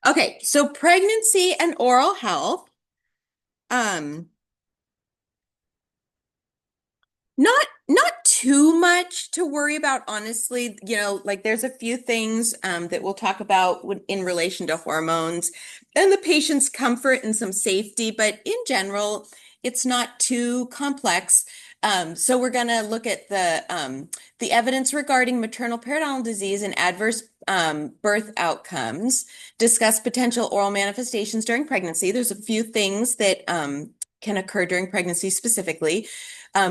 Okay, so pregnancy and oral health. Um, not too much to worry about, honestly. Like there's a few things that we'll talk about in relation to hormones and the patient's comfort and some safety, but in general, it's not too complex. So we're going to look at the evidence regarding maternal periodontal disease and adverse birth outcomes, discuss potential oral manifestations during pregnancy. There's a few things that can occur during pregnancy specifically.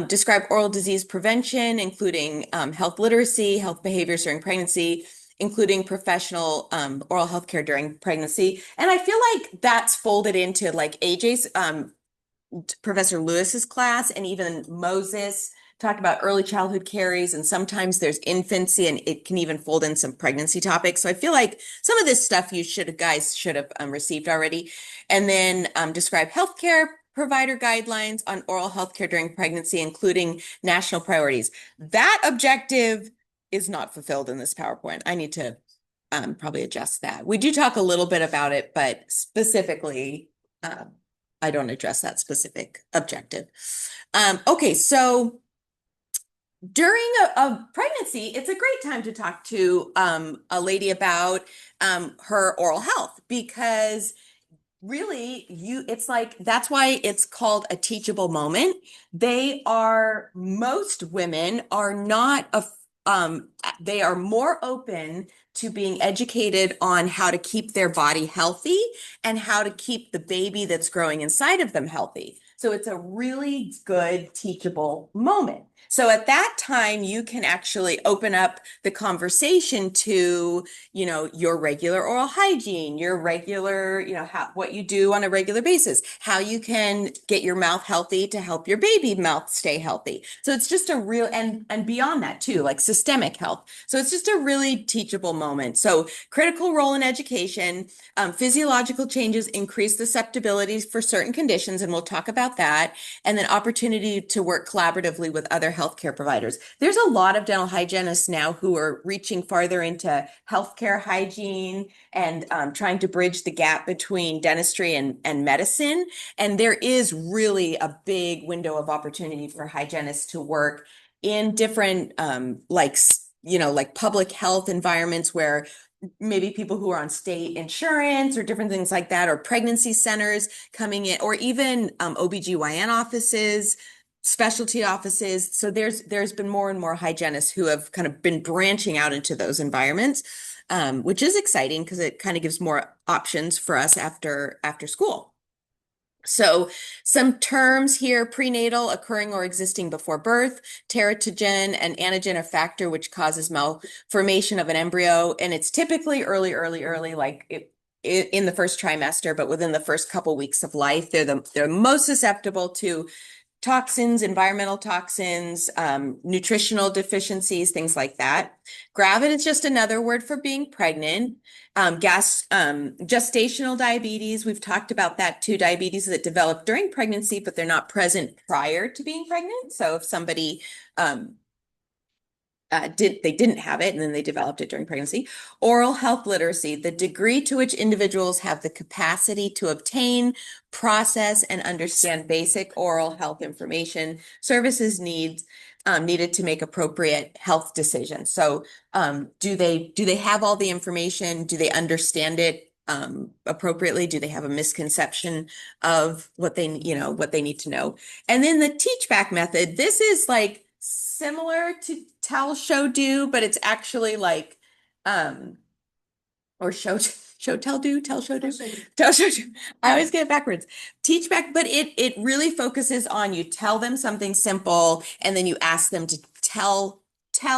Describe oral disease prevention, including health literacy, health behaviors during pregnancy, including professional oral health care during pregnancy. And I feel like that's folded into like AJ's Professor Lewis's class, and even Moses talked about early childhood caries, and sometimes there's infancy, and it can even fold in some pregnancy topics. So I feel like some of this stuff guys should have received already. And then describe healthcare provider guidelines on oral health care during pregnancy, including national priorities. That objective is not fulfilled in this PowerPoint. I need to probably adjust that. We do talk a little bit about it, but specifically, I don't address that specific objective. Okay, so during a pregnancy, it's a great time to talk to a lady about her oral health, because really it's like that's why it's called a teachable moment. Most women are not they are more open to being educated on how to keep their body healthy and how to keep the baby that's growing inside of them healthy. So it's a really good teachable moment. So at that time, you can actually open up the conversation to, your regular oral hygiene, your regular, what you do on a regular basis, how you can get your mouth healthy to help your baby mouth stay healthy. So it's just a real, and beyond that too, like systemic health. So it's just a really teachable moment. So critical role in education, physiological changes increase susceptibilities for certain conditions, and we'll talk about that. And then opportunity to work collaboratively with other healthcare providers. There's a lot of dental hygienists now who are reaching farther into healthcare hygiene and trying to bridge the gap between dentistry and medicine. And there is really a big window of opportunity for hygienists to work in different like public health environments where maybe people who are on state insurance or different things like that, or pregnancy centers coming in, or even OBGYN offices, specialty offices. So there's been more and more hygienists who have kind of been branching out into those environments, which is exciting because it kind of gives more options for us after school. So some terms here: prenatal, occurring or existing before birth; teratogen, an antigen or factor which causes malformation of an embryo. And it's typically early, like in the first trimester, but within the first couple weeks of life. They're most susceptible to toxins, environmental toxins, nutritional deficiencies, things like that. Gravid is just another word for being pregnant. Gestational diabetes, we've talked about that too. Diabetes that develop during pregnancy, but they're not present prior to being pregnant. So if somebody they didn't have it and then they developed it during pregnancy. Oral health literacy, the degree to which individuals have the capacity to obtain, process, and understand basic oral health information, services needed to make appropriate health decisions. So do they have all the information? Do they understand it appropriately? Do they have a misconception of what they need to know? And then the teach back method, this is like similar to tell, show, do, but it's actually like or show, tell, do, tell, show, do, tell, show, do. I always get it backwards. Teach back, but it really focuses on, you tell them something simple and then you ask them to tell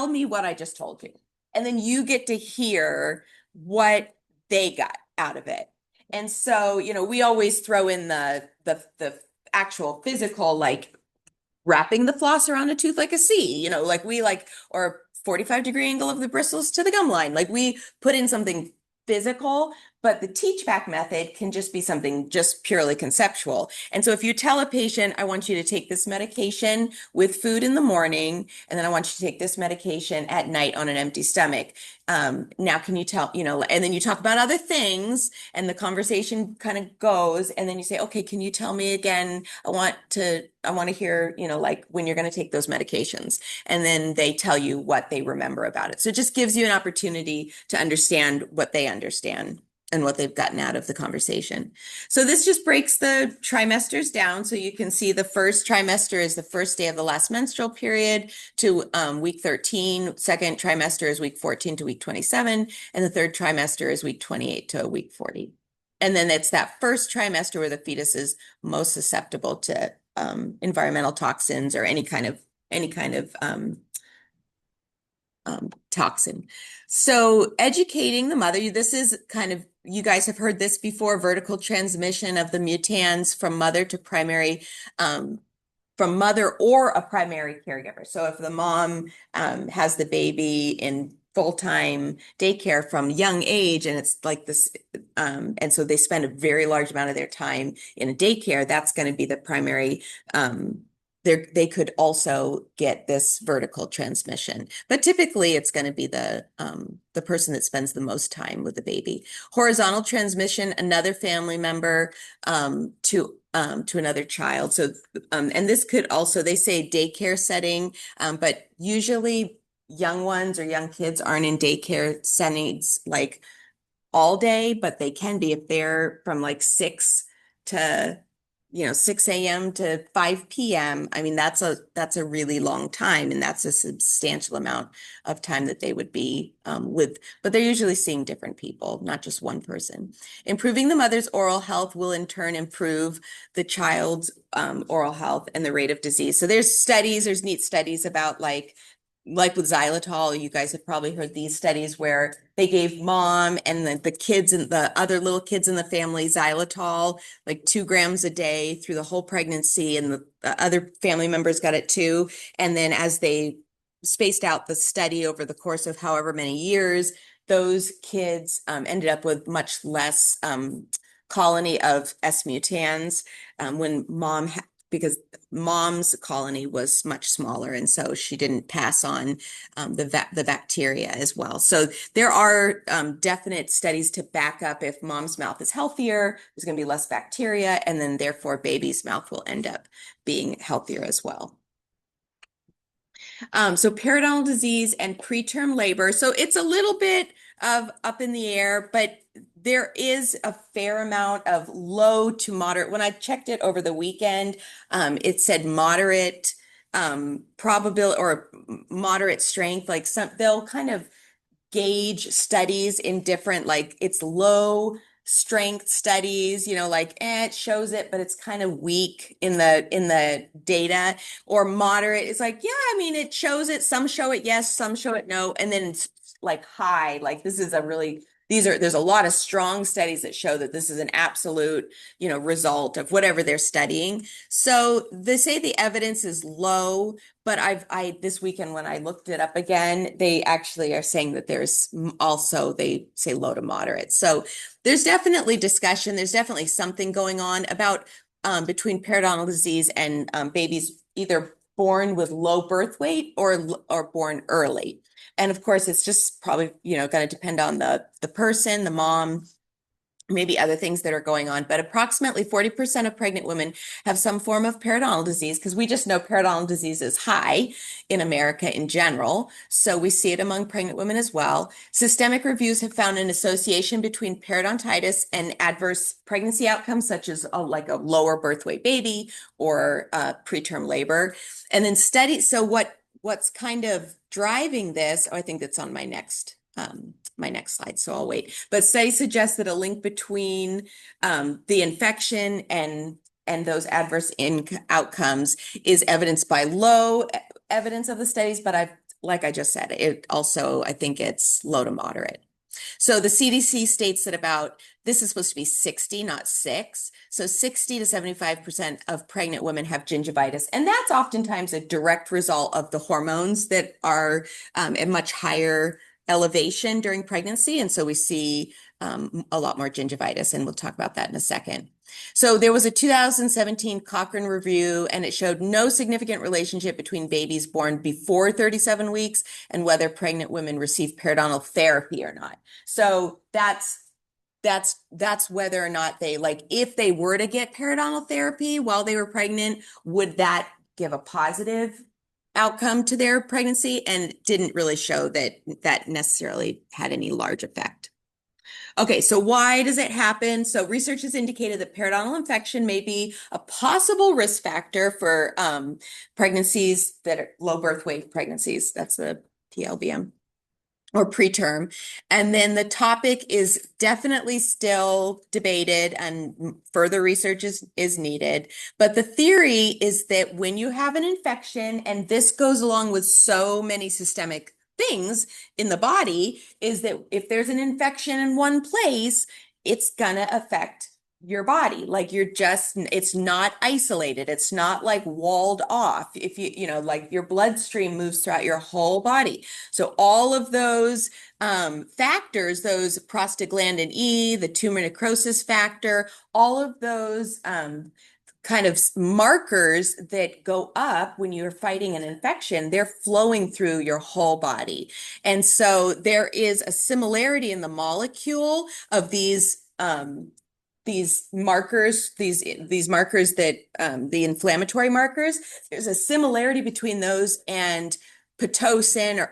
me what I just told you. And then you get to hear what they got out of it. And so, we always throw in the actual physical, like wrapping the floss around a tooth like a C, or 45-degree angle of the bristles to the gum line. Like we put in something physical, but the teach back method can just be something just purely conceptual. And so if you tell a patient, I want you to take this medication with food in the morning, and then I want you to take this medication at night on an empty stomach, Now can you tell, and then you talk about other things and the conversation kind of goes, and then you say, okay, can you tell me again? I want to hear, like when you're going to take those medications. And then they tell you what they remember about it. So it just gives you an opportunity to understand what they understand and what they've gotten out of the conversation. So this just breaks the trimesters down. So you can see the first trimester is the first day of the last menstrual period to week 13. Second trimester is week 14 to week 27. And the third trimester is week 28 to week 40. And then it's that first trimester where the fetus is most susceptible to environmental toxins or any kind of toxin. So educating the mother, this is kind of, you guys have heard this before, vertical transmission of the mutans from mother to primary, from mother or a primary caregiver. So if the mom has the baby in full-time daycare from young age, and it's like this, and so they spend a very large amount of their time in a daycare, that's going to be the primary. They could also get this vertical transmission, but typically it's going to be the person that spends the most time with the baby. Horizontal transmission, another family member to another child. So and this could also, they say daycare setting, but usually young ones or young kids aren't in daycare settings like all day, but they can be if they're from like 6 to 6 a.m. to 5 p.m. I mean, that's a really long time, and that's a substantial amount of time that they would be but they're usually seeing different people, not just one person. Improving the mother's oral health will in turn improve the child's oral health and the rate of disease. So there's neat studies about like with xylitol, you guys have probably heard these studies where they gave mom and the kids and the other little kids in the family xylitol, like 2 grams a day through the whole pregnancy, and the other family members got it too. And then as they spaced out the study over the course of however many years, those kids ended up with much less colony of S mutans when because mom's colony was much smaller, and so she didn't pass on the bacteria as well. So there are definite studies to back up if mom's mouth is healthier, there's going to be less bacteria, and then therefore baby's mouth will end up being healthier as well. So periodontal disease and preterm labor. So it's a little bit of up in the air, but there is a fair amount of low to moderate. When I checked it over the weekend, it said moderate probability or moderate strength. Like they'll kind of gauge studies in different, like it's low strength studies, it shows it, but it's kind of weak in the data. Or moderate is like, yeah, I mean, it shows it, some show it yes, some show it no, and then it's like high, like this is there's a lot of strong studies that show that this is an absolute, result of whatever they're studying. So they say the evidence is low, but this weekend when I looked it up again, they actually are saying that there's also, they say low to moderate. So there's definitely discussion. There's definitely something going on about between periodontal disease and babies either born with low birth weight or born early. And of course, it's just probably, going to depend on the person, the mom, maybe other things that are going on. But approximately 40% of pregnant women have some form of periodontal disease, because we just know periodontal disease is high in America in general. So we see it among pregnant women as well. Systemic reviews have found an association between periodontitis and adverse pregnancy outcomes, such as like a lower birth weight baby or preterm labor. And then so what's kind of driving this, I think that's on my next slide, so I'll wait. But studies suggest that a link between the infection and those adverse outcomes is evidenced by low evidence of the studies, but like I just said, I think it's low to moderate. So the CDC states that this is supposed to be 60, not 6. So 60 to 75% of pregnant women have gingivitis. And that's oftentimes a direct result of the hormones that are at much higher elevation during pregnancy. And so we see a lot more gingivitis, and we'll talk about that in a second. So there was a 2017 Cochrane review, and it showed no significant relationship between babies born before 37 weeks and whether pregnant women receive periodontal therapy or not. So that's whether or not they, like, if they were to get periodontal therapy while they were pregnant, would that give a positive outcome to their pregnancy? And it didn't really show that that necessarily had any large effect. Okay, so why does it happen? So research has indicated that periodontal infection may be a possible risk factor for pregnancies that are low birth weight pregnancies. That's the PLBM or preterm. And then the topic is definitely still debated and further research is needed. But the theory is that when you have an infection, and this goes along with so many systemic things in the body, is that if there's an infection in one place, it's gonna affect your body. Like it's not isolated. It's not like walled off. If like your bloodstream moves throughout your whole body. So all of those factors, those prostaglandin E, the tumor necrosis factor, all of those kind of markers that go up when you're fighting an infection, they're flowing through your whole body. And so there is a similarity in the molecule of these markers, these markers that the inflammatory markers, there's a similarity between those and Pitocin or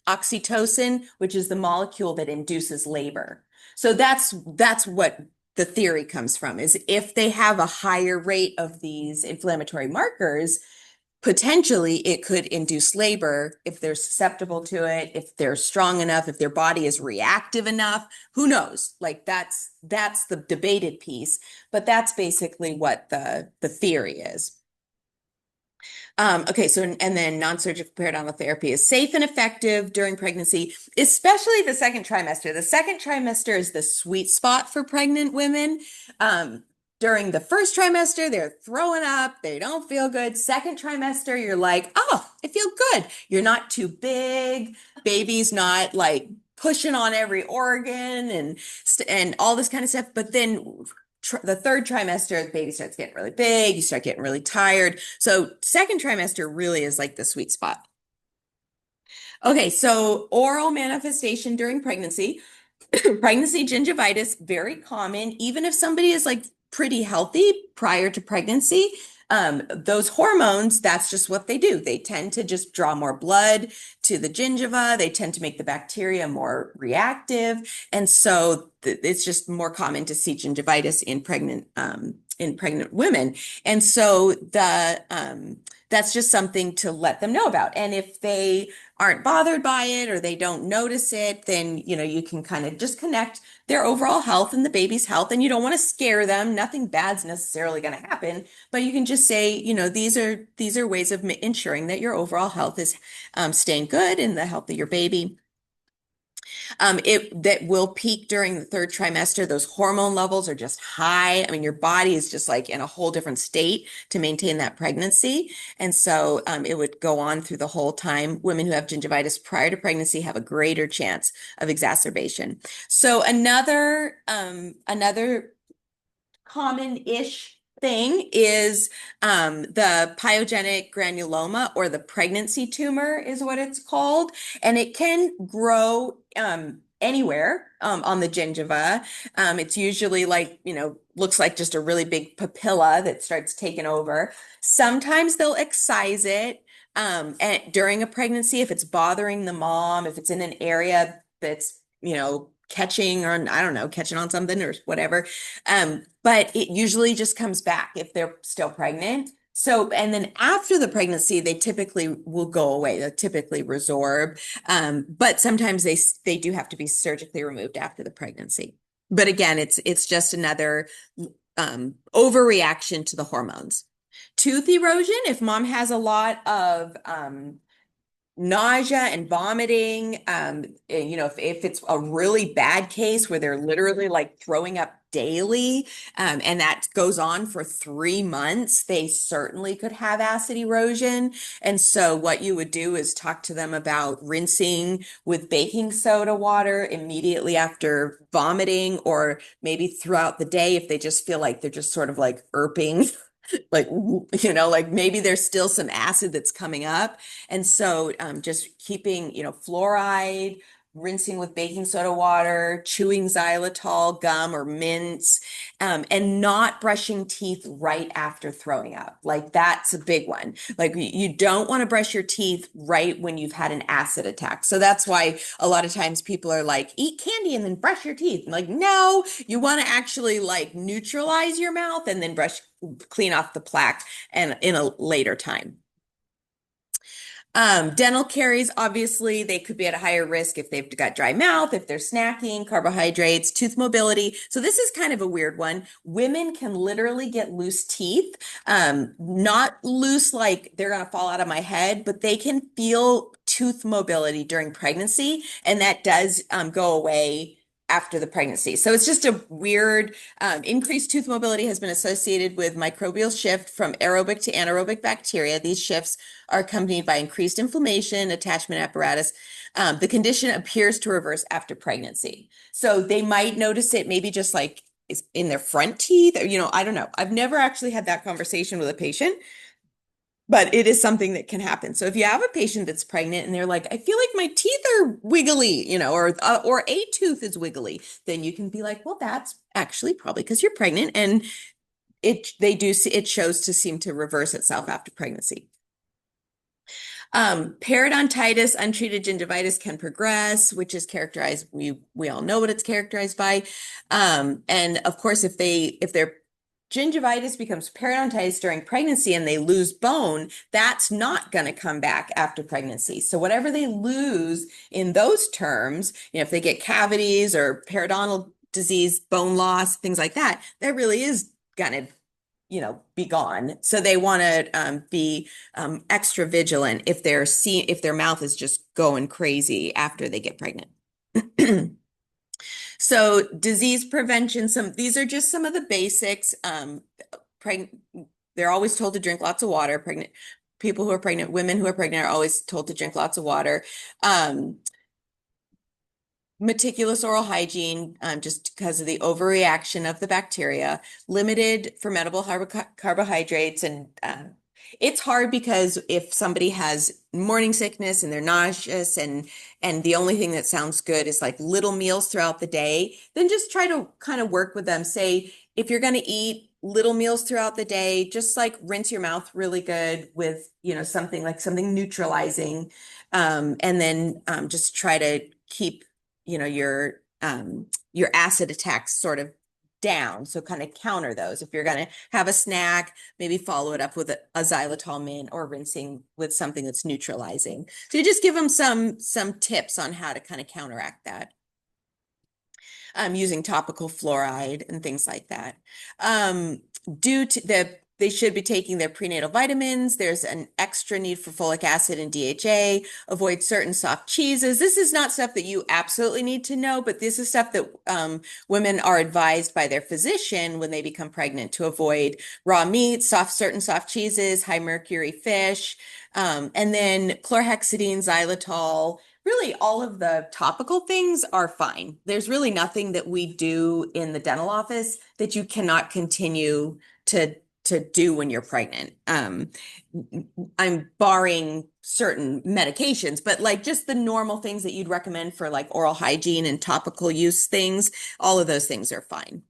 oxytocin, which is the molecule that induces labor. So that's what the theory comes from, is if they have a higher rate of these inflammatory markers, potentially it could induce labor if they're susceptible to it, if they're strong enough, if their body is reactive enough. Who knows? Like that's the debated piece, but that's basically what the theory is. Okay, so and then non-surgical periodontal therapy is safe and effective during pregnancy, especially the second trimester. The second trimester is the sweet spot for pregnant women. During the first trimester, they're throwing up, they don't feel good. Second trimester, you're like, oh, I feel good. You're not too big, baby's not like pushing on every organ and all this kind of stuff. But then the third trimester, the baby starts getting really big, you start getting really tired. So second trimester really is like the sweet spot. Okay, so oral manifestation during pregnancy. Pregnancy gingivitis, very common, even if somebody is like pretty healthy prior to pregnancy. Those hormones, that's just what they do. They tend to just draw more blood to the gingiva. They tend to make the bacteria more reactive. And so it's just more common to see gingivitis in pregnant women. And so that's just something to let them know about. And if they aren't bothered by it or they don't notice it, then you can kind of just connect their overall health and the baby's health, and you don't want to scare them. Nothing bad's necessarily going to happen, but you can just say, these are ways of ensuring that your overall health is staying good and the health of your baby. That will peak during the third trimester. Those hormone levels are just high. I mean, your body is just like in a whole different state to maintain that pregnancy. And so it would go on through the whole time. Women who have gingivitis prior to pregnancy have a greater chance of exacerbation. So another common-ish thing is the pyogenic granuloma, or the pregnancy tumor is what it's called. And it can grow anywhere on the gingiva. It's usually like, looks like just a really big papilla that starts taking over. Sometimes they'll excise it and during a pregnancy if it's bothering the mom, if it's in an area that's, catching on, I don't know, catching on something or whatever. But it usually just comes back if they're still pregnant. So, and then after the pregnancy, they typically will go away. They'll typically resorb. But sometimes they do have to be surgically removed after the pregnancy. But again, it's just another overreaction to the hormones. Tooth erosion, if mom has a lot of nausea and vomiting. If it's a really bad case where they're literally like throwing up daily, and that goes on for 3 months, they certainly could have acid erosion. And so what you would do is talk to them about rinsing with baking soda water immediately after vomiting, or maybe throughout the day if they just feel like they're just sort of like irping like like maybe there's still some acid that's coming up. And so just keeping fluoride, rinsing with baking soda water, chewing xylitol gum or mints, and not brushing teeth right after throwing up. Like that's a big one. Like you don't want to brush your teeth right when you've had an acid attack. So that's why a lot of times people are like, eat candy and then brush your teeth. I'm like, no, you want to actually like neutralize your mouth and then clean off the plaque and in a later time. Dental caries, obviously, they could be at a higher risk if they've got dry mouth, if they're snacking, carbohydrates, tooth mobility. So this is kind of a weird one. Women can literally get loose teeth, not loose like they're going to fall out of my head, but they can feel tooth mobility during pregnancy, and that does go away after the pregnancy. So it's just a weird increased tooth mobility has been associated with microbial shift from aerobic to anaerobic bacteria. These shifts are accompanied by increased inflammation, attachment apparatus. The condition appears to reverse after pregnancy. So they might notice it maybe just like in their front teeth, or, I don't know. I've never actually had that conversation with a patient, but it is something that can happen. So if you have a patient that's pregnant and they're like, I feel like my teeth are wiggly, or a tooth is wiggly, then you can be like, well, that's actually probably because you're pregnant, and it shows to seem to reverse itself after pregnancy. Periodontitis, untreated gingivitis can progress, which is characterized, we all know what it's characterized by. And of course, if their gingivitis becomes periodontitis during pregnancy and they lose bone, that's not going to come back after pregnancy. So whatever they lose in those terms, if they get cavities or periodontal disease, bone loss, things like that, that really is going to be gone. So they want to be extra vigilant if if their mouth is just going crazy after they get pregnant. So disease prevention, these are just some of the basics. They're always told to drink lots of water. People who are pregnant, women who are pregnant are always told to drink lots of water. Meticulous oral hygiene, just because of the overreaction of the bacteria, limited fermentable carbohydrates. And it's hard because if somebody has morning sickness and they're nauseous and the only thing that sounds good is like little meals throughout the day, then just try to kind of work with them. Say, if you're going to eat little meals throughout the day, just like rinse your mouth really good with, something neutralizing. And then just try to keep your acid attacks sort of down. So kind of counter those. If you're going to have a snack, maybe follow it up with a xylitol mint or rinsing with something that's neutralizing. So you just give them some tips on how to kind of counteract that. Using topical fluoride and things like that. Due to they should be taking their prenatal vitamins. There's an extra need for folic acid and DHA. Avoid certain soft cheeses. This is not stuff that you absolutely need to know, but this is stuff that women are advised by their physician when they become pregnant to avoid: raw meat, certain soft cheeses, high mercury fish, and then chlorhexidine, xylitol. Really, all of the topical things are fine. There's really nothing that we do in the dental office that you cannot continue to do when you're pregnant. I'm barring certain medications, but like just the normal things that you'd recommend for like oral hygiene and topical use things, all of those things are fine.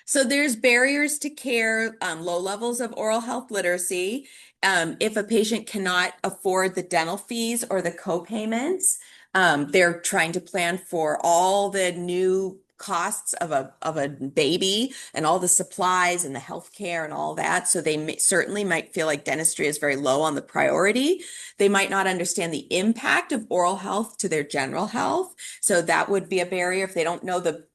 So there's barriers to care, low levels of oral health literacy. If a patient cannot afford the dental fees or the co-payments, they're trying to plan for all the new costs of a baby and all the supplies and the health care and all that. So they certainly might feel like dentistry is very low on the priority. They might not understand the impact of oral health to their general health. So that would be a barrier if they don't know the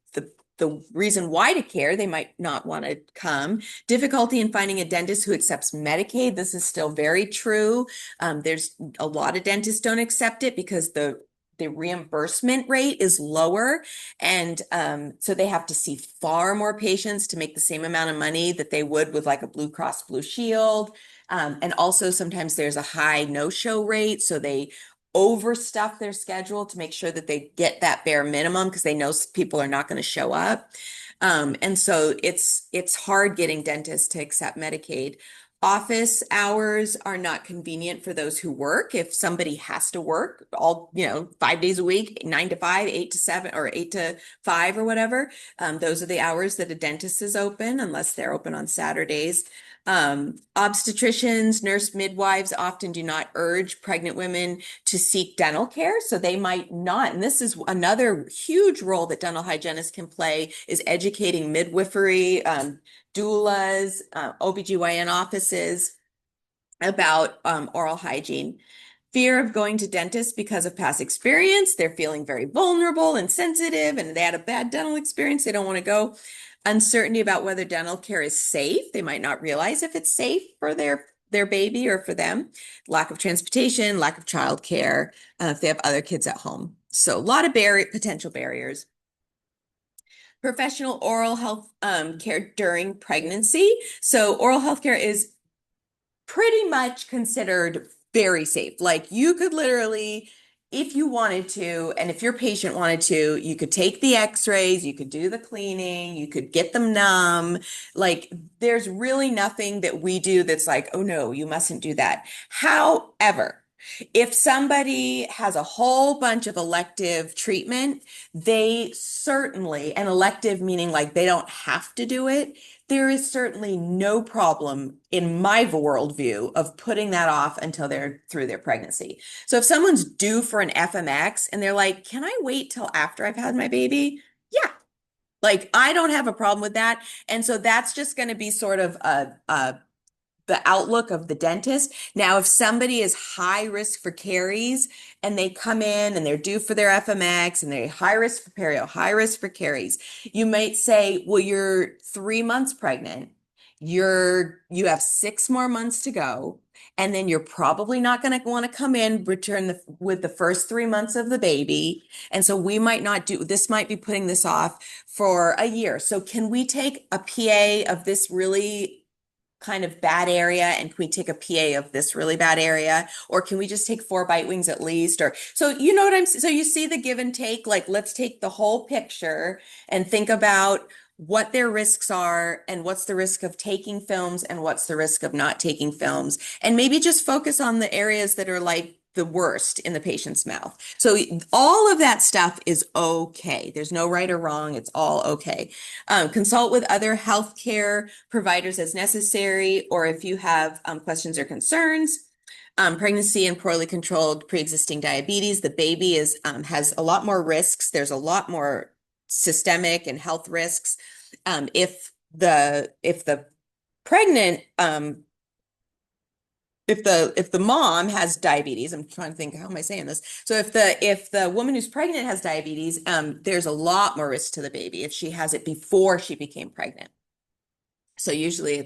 the reason why to care, they might not want to come. Difficulty in finding a dentist who accepts Medicaid. This is still very true. There's a lot of dentists don't accept it because the reimbursement rate is lower. And so they have to see far more patients to make the same amount of money that they would with like a Blue Cross Blue Shield. And also sometimes there's a high no-show rate. So they overstuff their schedule to make sure that they get that bare minimum because they know people are not going to show up. And so it's hard getting dentists to accept Medicaid. Office hours are not convenient for those who work. If somebody has to work all, 5 days a week, 9 to 5, 8 to 7, or 8 to 5 or whatever, those are the hours that a dentist is open unless they're open on Saturdays. Obstetricians, nurse midwives often do not urge pregnant women to seek dental care, so they might not. And this is another huge role that dental hygienists can play, is educating midwifery, doulas, OBGYN offices about oral hygiene. Fear of going to dentists because of past experience. They're feeling very vulnerable and sensitive, and they had a bad dental experience. They don't want to go. Uncertainty about whether dental care is safe. They might not realize if it's safe for their baby or for them. Lack of transportation, lack of childcare, if they have other kids at home. So a lot of potential barriers. Professional oral health care during pregnancy. So oral health care is pretty much considered very safe. Like you could literally, if you wanted to, and if your patient wanted to, you could take the x-rays, you could do the cleaning, you could get them numb. Like there's really nothing that we do that's like, oh no, you mustn't do that. However, if somebody has a whole bunch of elective treatment, they certainly, and elective meaning like they don't have to do it, there is certainly no problem in my worldview of putting that off until they're through their pregnancy. So if someone's due for an FMX and they're like, can I wait till after I've had my baby? Yeah. Like I don't have a problem with that. And so that's just going to be sort of the outlook of the dentist. Now, if somebody is high risk for caries and they come in and they're due for their FMX and they're high risk for perio, high risk for caries, you might say, well, you're 3 months pregnant. You have 6 more months to go. And then you're probably not going to want to come in, with the first 3 months of the baby. And so we might not do, this might be putting this off for a year. So can we take a PA of this really kind of bad area and can we take a PA of this really bad area, or can we just take 4 bite wings at least? Or so you know what I'm so you see the give and take. Like let's take the whole picture and think about what their risks are and what's the risk of taking films and what's the risk of not taking films, and maybe just focus on the areas that are like the worst in the patient's mouth. So all of that stuff is okay. There's no right or wrong. It's all okay. Consult with other healthcare providers as necessary, or if you have questions or concerns. Pregnancy and poorly controlled pre-existing diabetes. The baby has a lot more risks. There's a lot more systemic and health risks. If the pregnant if the mom has diabetes, I'm trying to think, how am I saying this? So if the woman who's pregnant has diabetes, there's a lot more risk to the baby if she has it before she became pregnant. So usually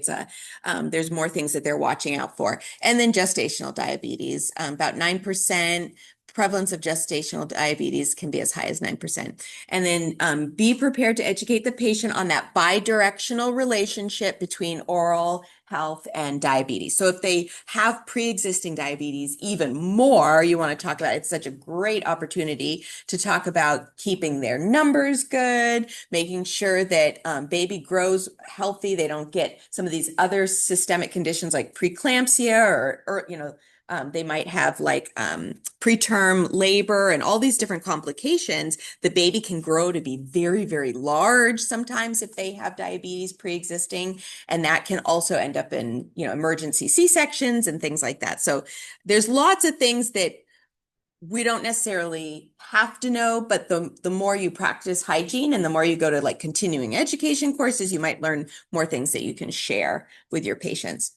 there's more things that they're watching out for. And then gestational diabetes, about 9%. Prevalence of gestational diabetes can be as high as 9%. And then be prepared to educate the patient on that bi-directional relationship between oral health and diabetes. So if they have pre-existing diabetes, even more, you want to talk about, it's such a great opportunity to talk about keeping their numbers good, making sure that baby grows healthy. They don't get some of these other systemic conditions like preeclampsia or they might have like preterm labor and all these different complications. The baby can grow to be very, very large sometimes if they have diabetes pre-existing, and that can also end up in emergency C-sections and things like that. So there's lots of things that we don't necessarily have to know, but the more you practice hygiene and the more you go to like continuing education courses, you might learn more things that you can share with your patients.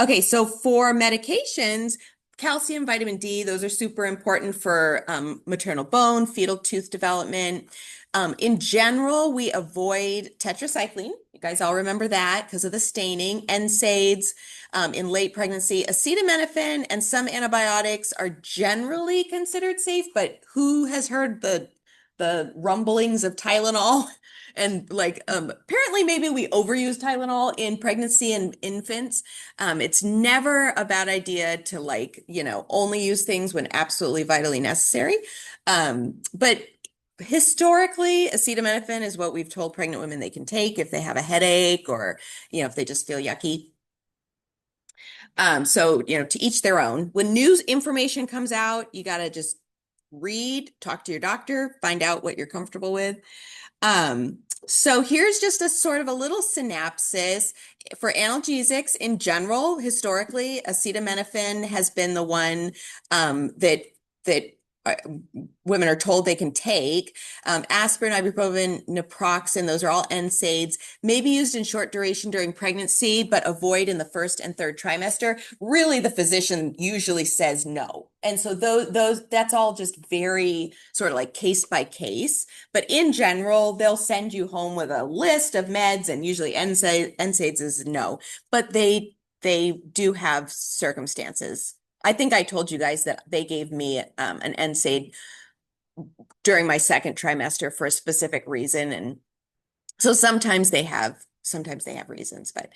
Okay, so for medications, calcium, vitamin D, those are super important for maternal bone, fetal tooth development. In general, we avoid tetracycline. You guys all remember that because of the staining. NSAIDs in late pregnancy, acetaminophen, and some antibiotics are generally considered safe, but who has heard the rumblings of Tylenol? And like apparently maybe we overuse Tylenol in pregnancy and infants. It's never a bad idea to like, only use things when absolutely vitally necessary. But historically, acetaminophen is what we've told pregnant women they can take if they have a headache or, if they just feel yucky. So, to each their own. When news information comes out, you got to just read, talk to your doctor, find out what you're comfortable with. So here's just a sort of a little synopsis for analgesics in general. Historically, acetaminophen has been the one that uh, women are told they can take. Aspirin, ibuprofen, naproxen, those are all NSAIDs, may be used in short duration during pregnancy, but avoid in the first and third trimester. Really, the physician usually says no. And so those that's all just very sort of like case by case. But in general, they'll send you home with a list of meds, and usually NSAIDs is no. But they do have circumstances. I think I told you guys that they gave me an NSAID during my second trimester for a specific reason. And so sometimes they have reasons, but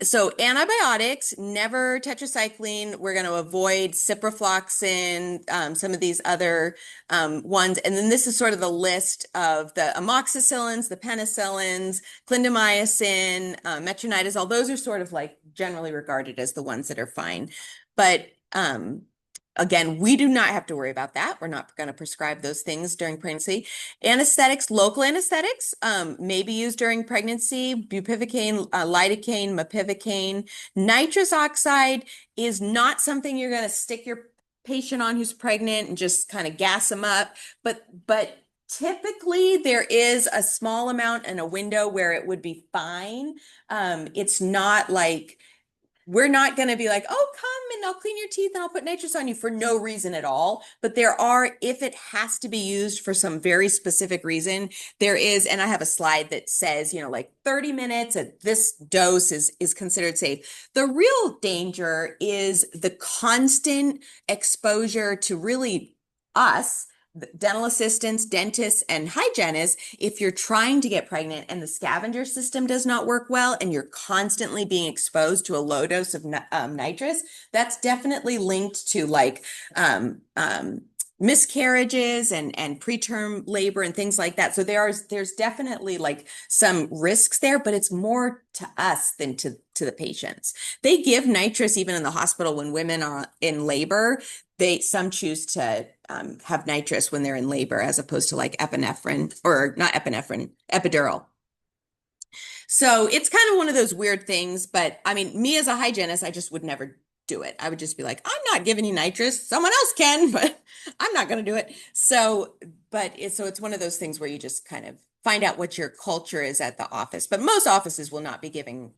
so antibiotics, never tetracycline. We're going to avoid ciprofloxacin, some of these other ones. And then this is sort of the list of the amoxicillins, the penicillins, clindamycin, metronidazole. Those are sort of like generally regarded as the ones that are fine. But again, we do not have to worry about that. We're not going to prescribe those things during pregnancy. Anesthetics, local anesthetics, may be used during pregnancy. Bupivacaine, lidocaine, mepivacaine. Nitrous oxide is not something you're going to stick your patient on who's pregnant and just kind of gas them up. But typically there is a small amount and a window where it would be fine. It's not like we're not going to be like, oh, come and I'll clean your teeth and I'll put nitrous on you for no reason at all. But there are, if it has to be used for some very specific reason, there is, and I have a slide that says, like 30 minutes at this dose is considered safe. The real danger is the constant exposure to really us, dental assistants, dentists, and hygienists. If you're trying to get pregnant and the scavenger system does not work well and you're constantly being exposed to a low dose of nitrous, that's definitely linked to like miscarriages and preterm labor and things like that. So there's definitely like some risks there, but it's more to us than to the patients. They give nitrous even in the hospital when women are in labor. Some choose to have nitrous when they're in labor as opposed to like epinephrine, or not epinephrine, epidural. So it's kind of one of those weird things, but I mean, me as a hygienist, I just would never do it. I would just be like, I'm not giving you nitrous. Someone else can, but I'm not going to do it. So, so it's one of those things where you just kind of find out what your culture is at the office. But most offices will not be giving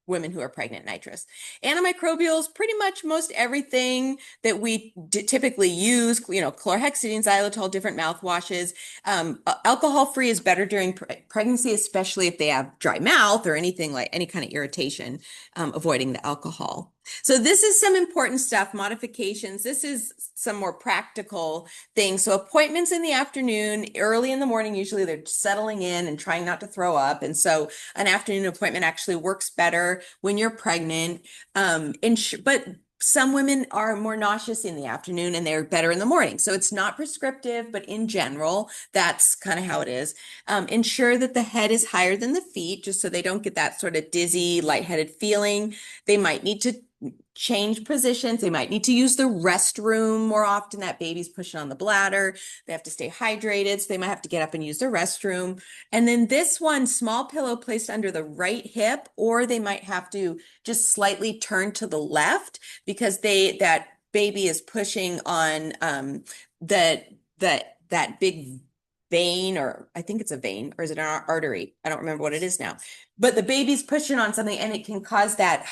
women who are pregnant nitrous. Antimicrobials, pretty much most everything that we typically use, chlorhexidine, xylitol, different mouthwashes. Alcohol-free is better during pregnancy, especially if they have dry mouth or anything like any kind of irritation, avoiding the alcohol. So this is some important stuff, modifications. This is some more practical things. So appointments in the afternoon, early in the morning, usually they're settling in and trying not to throw up. And so an afternoon appointment actually works better when you're pregnant. But some women are more nauseous in the afternoon and they're better in the morning. So it's not prescriptive, but in general, that's kind of how it is. Ensure that the head is higher than the feet, just so they don't get that sort of dizzy, lightheaded feeling. They might need to change positions. They might need to use the restroom more often. That baby's pushing on the bladder. They have to stay hydrated. So they might have to get up and use the restroom. And then this one, small pillow placed under the right hip, or they might have to just slightly turn to the left because that baby is pushing on that big vein, or I think it's a vein, or is it an artery? I don't remember what it is now. But the baby's pushing on something and it can cause that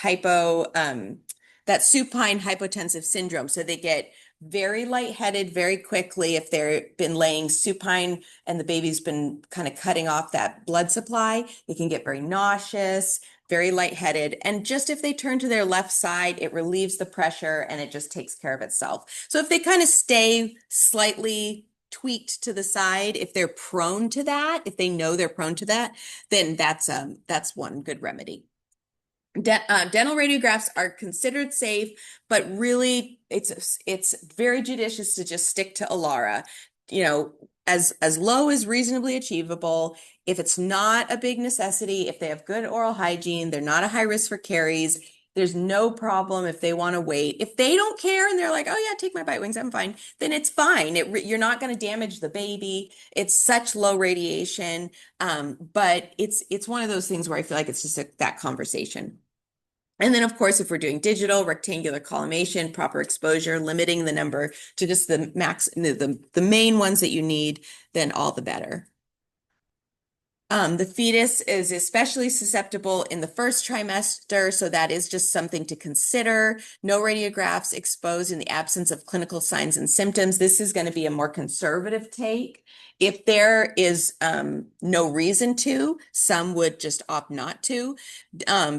that supine hypotensive syndrome. So they get very lightheaded very quickly if they've been laying supine and the baby's been kind of cutting off that blood supply. They can get very nauseous, very lightheaded. And just if they turn to their left side, it relieves the pressure and it just takes care of itself. So if they kind of stay slightly tweaked to the side, if they're prone to that, if they know they're prone to that, then that's one good remedy. Dental radiographs are considered safe, but really it's very judicious to just stick to Alara, as low as reasonably achievable. If it's not a big necessity, if they have good oral hygiene, they're not a high risk for caries, there's no problem if they want to wait. If they don't care and they're like, oh yeah, take my bite wings, I'm fine, then it's fine. You're not going to damage the baby. It's such low radiation. But it's one of those things where I feel like it's just that conversation. And then, of course, if we're doing digital, rectangular collimation, proper exposure, limiting the number to just the max, the main ones that you need, then all the better. The fetus is especially susceptible in the first trimester, so that is just something to consider. No radiographs exposed in the absence of clinical signs and symptoms. This is going to be a more conservative take. If there is no reason to, some would just opt not to.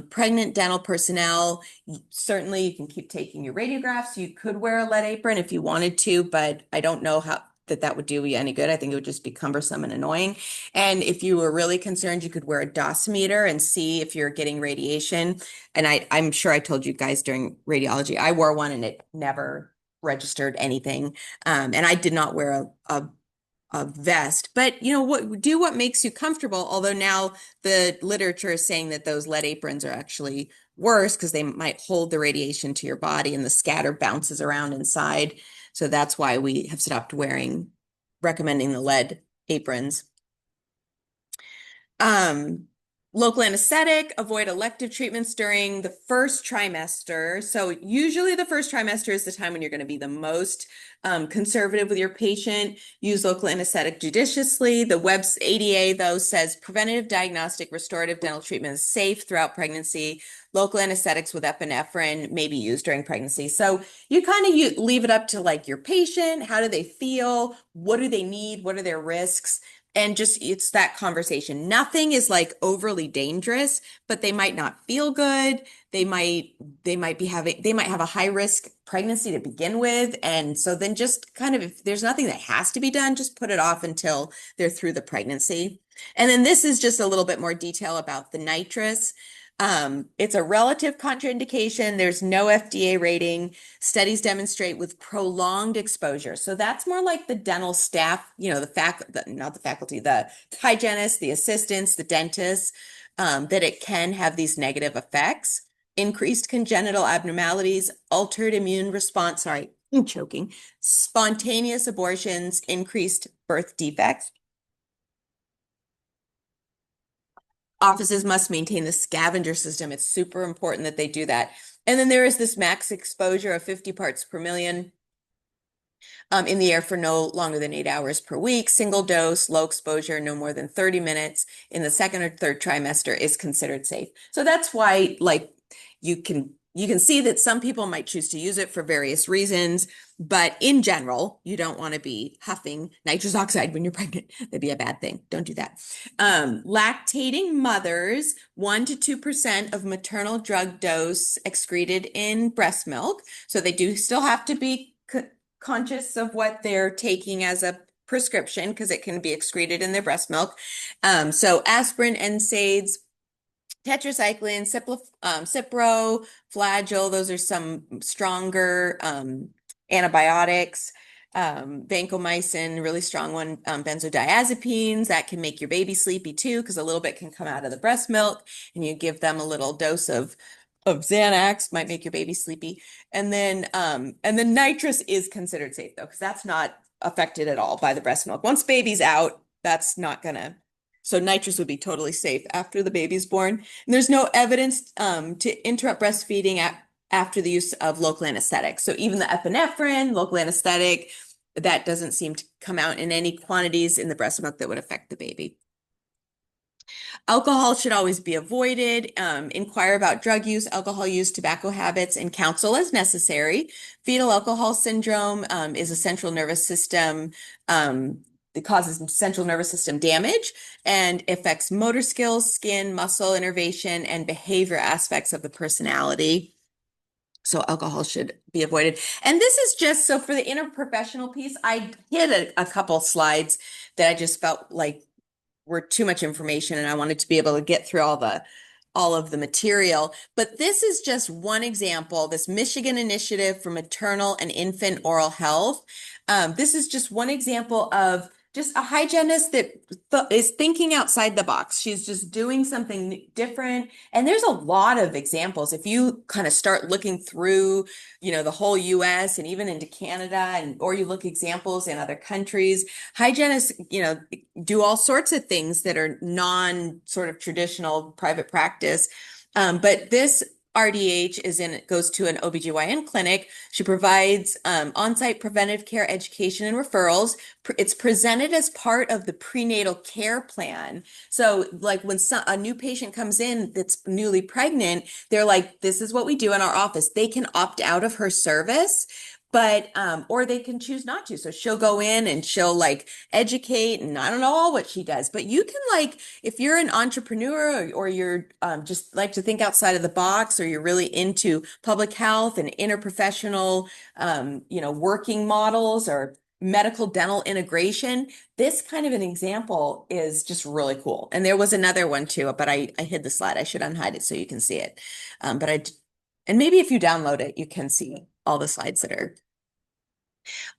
Pregnant dental personnel, certainly you can keep taking your radiographs. You could wear a lead apron if you wanted to, but I don't know how that would do you any good. I think it would just be cumbersome and annoying. And if you were really concerned, you could wear a dosimeter and see if you're getting radiation. And I'm sure I told you guys during radiology, I wore one and it never registered anything. And I did not wear a vest, but do what makes you comfortable. Although now the literature is saying that those lead aprons are actually worse because they might hold the radiation to your body and the scatter bounces around inside. So that's why we have stopped recommending the lead aprons. Local anesthetic, avoid elective treatments during the first trimester. So usually the first trimester is the time when you're going to be the most conservative with your patient. Use local anesthetic judiciously. The WEB's ADA, though, says preventative diagnostic restorative dental treatment is safe throughout pregnancy. Local anesthetics with epinephrine may be used during pregnancy. So you kind of leave it up to like your patient. How do they feel? What do they need? What are their risks? And just, it's that conversation. Nothing is like overly dangerous, but they might not feel good. They might have a high risk pregnancy to begin with. And so then just kind of, if there's nothing that has to be done, just put it off until they're through the pregnancy. And then this is just a little bit more detail about the nitrous. It's a relative contraindication. There's no FDA rating. Studies demonstrate with prolonged exposure. So that's more like the dental staff, not the faculty, the hygienists, the assistants, the dentists, that it can have these negative effects. Increased congenital abnormalities, altered immune response, sorry, I'm choking, spontaneous abortions, increased birth defects. Offices must maintain the scavenger system. It's super important that they do that. And then there is this max exposure of 50 parts per million in the air for no longer than 8 hours per week. Single dose, low exposure, no more than 30 minutes in the second or third trimester is considered safe. So that's why, like, you can see that some people might choose to use it for various reasons, but in general, you don't want to be huffing nitrous oxide when you're pregnant. That'd be a bad thing. Don't do that. Lactating mothers, 1 to 2% of maternal drug dose excreted in breast milk. So they do still have to be conscious of what they're taking as a prescription because it can be excreted in their breast milk. So aspirin, NSAIDs, tetracycline, Cipro, Flagyl, those are some stronger antibiotics. Vancomycin, really strong one. Benzodiazepines, that can make your baby sleepy too, because a little bit can come out of the breast milk, and you give them a little dose of Xanax, might make your baby sleepy. And then nitrous is considered safe though, because that's not affected at all by the breast milk. Once baby's out, that's not gonna. So nitrous would be totally safe after the baby's born. And there's no evidence to interrupt breastfeeding after the use of local anesthetic. So even the epinephrine, local anesthetic, that doesn't seem to come out in any quantities in the breast milk that would affect the baby. Alcohol should always be avoided. Inquire about drug use, alcohol use, tobacco habits, and counsel as necessary. Fetal alcohol syndrome is a central nervous system. It causes central nervous system damage and affects motor skills, skin, muscle innervation, and behavior aspects of the personality. So alcohol should be avoided. And this is just so for the interprofessional piece, I hit a couple slides that I just felt like were too much information and I wanted to be able to get through all of the material. But this is just one example, this Michigan Initiative for Maternal and Infant Oral Health. This is just one example of just a hygienist that is thinking outside the box. She's just doing something different. And there's a lot of examples. If you kind of start looking through, the whole US and even into Canada, or you look examples in other countries, hygienists, do all sorts of things that are non sort of traditional private practice. But this RDH goes to an OBGYN clinic. She provides on-site preventive care education and referrals. It's presented as part of the prenatal care plan. So like when a new patient comes in that's newly pregnant, they're like, this is what we do in our office. They can opt out of her service, but or they can choose not to. So she'll go in and she'll like educate, and I don't know all what she does, but you can like, if you're an entrepreneur or you're just like to think outside of the box, or you're really into public health and interprofessional working models or medical dental integration, this kind of an example is just really cool. And there was another one too, but I hid the slide. I should unhide it so you can see it. And maybe if you download it, you can see all the slides that are.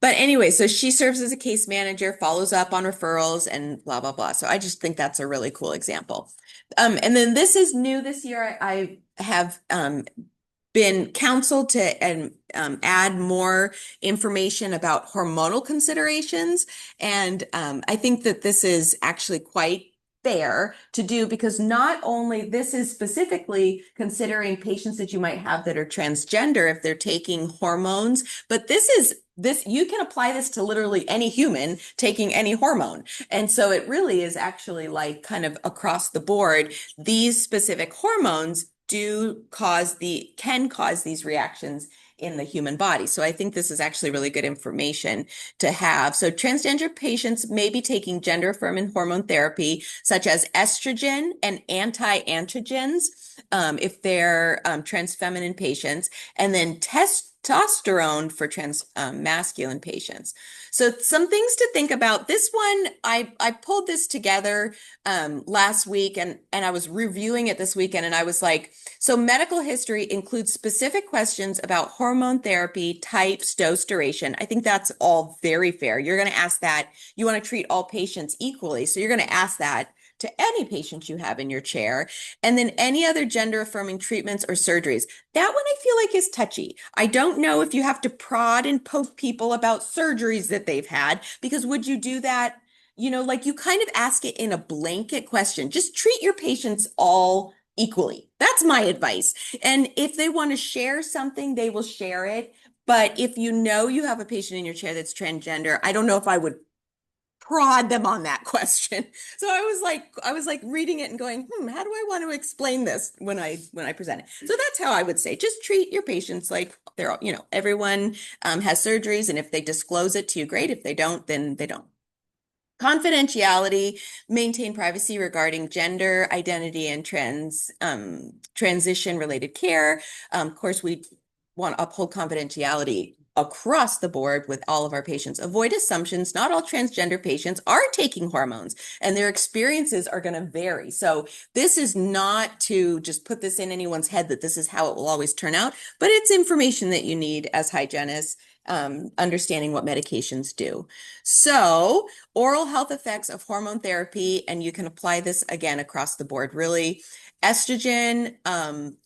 But anyway, so she serves as a case manager, follows up on referrals and blah, blah, blah. So I just think that's a really cool example. And then this is new this year. I have been counseled to add more information about hormonal considerations. And I think that this is actually quite fair to do, because not only this is specifically considering patients that you might have that are transgender if they're taking hormones, but this you can apply this to literally any human taking any hormone. And so it really is actually like kind of across the board. These specific hormones can cause these reactions in the human body. So I think this is actually really good information to have. So transgender patients may be taking gender-affirming hormone therapy, such as estrogen and anti-androgens, if they're trans feminine patients, and then testosterone for trans masculine patients. So some things to think about. This one, I pulled this together last week, and I was reviewing it this weekend, and I was like, so medical history includes specific questions about hormone therapy, types, dose, duration. I think that's all very fair. You're going to ask that. You want to treat all patients equally, so you're going to ask that to any patient you have in your chair. And then any other gender affirming treatments or surgeries. That one I feel like is touchy. I don't know if you have to prod and poke people about surgeries that they've had, because would you do that? Like you kind of ask it in a blanket question. Just treat your patients all equally. That's my advice. And if they want to share something, they will share it. But if you have a patient in your chair that's transgender, I don't know if I would prod them on that question. So I was like reading it and going, how do I want to explain this when I present it? So that's how I would say, just treat your patients like they're, everyone has surgeries, and if they disclose it to you, great. If they don't, then they don't. Confidentiality, maintain privacy regarding gender identity and transition related care. Of course, we want to uphold confidentiality across the board with all of our patients. Avoid assumptions. Not all transgender patients are taking hormones, and their experiences are going to vary. So this is not to just put this in anyone's head that this is how it will always turn out, but it's information that you need as hygienists, understanding what medications do. So oral health effects of hormone therapy, and you can apply this again across the board, really. Estrogen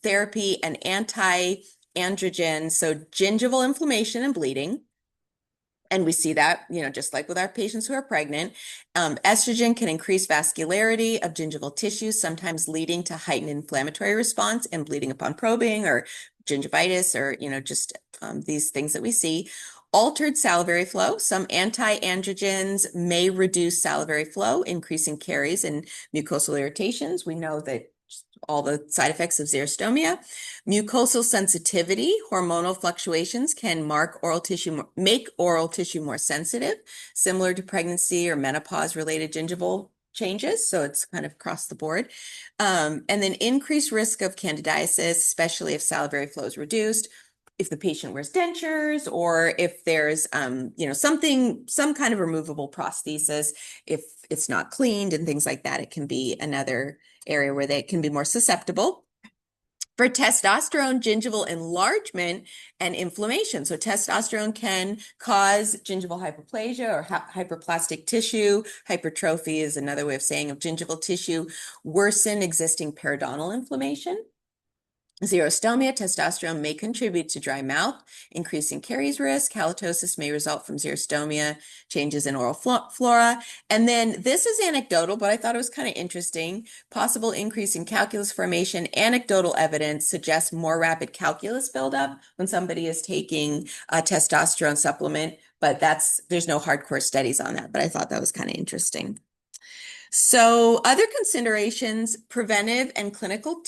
therapy and anti-androgen, so gingival inflammation and bleeding. And we see that, just like with our patients who are pregnant. Estrogen can increase vascularity of gingival tissues, sometimes leading to heightened inflammatory response and bleeding upon probing, or gingivitis, or, just these things that we see. altered salivary flow. Some anti-androgens may reduce salivary flow, increasing caries and mucosal irritations. We know that all the side effects of xerostomia. Mucosal sensitivity, hormonal fluctuations can make oral tissue more sensitive, similar to pregnancy or menopause related gingival changes. So it's kind of across the board. And then increased risk of candidiasis, especially if salivary flow is reduced, if the patient wears dentures, or if there's, some kind of removable prosthesis, if it's not cleaned and things like that, it can be another area where they can be more susceptible. For testosterone, gingival enlargement and inflammation. So testosterone can cause gingival hyperplasia or hyperplastic tissue. Hypertrophy is another way of saying of gingival tissue, worsen existing periodontal inflammation. Xerostomia, testosterone may contribute to dry mouth, increasing caries risk. Halitosis may result from xerostomia, changes in oral flora. And then this is anecdotal, but I thought it was kind of interesting. Possible increase in calculus formation. Anecdotal evidence suggests more rapid calculus buildup when somebody is taking a testosterone supplement, but there's no hardcore studies on that, but I thought that was kind of interesting. So other considerations, preventive and clinical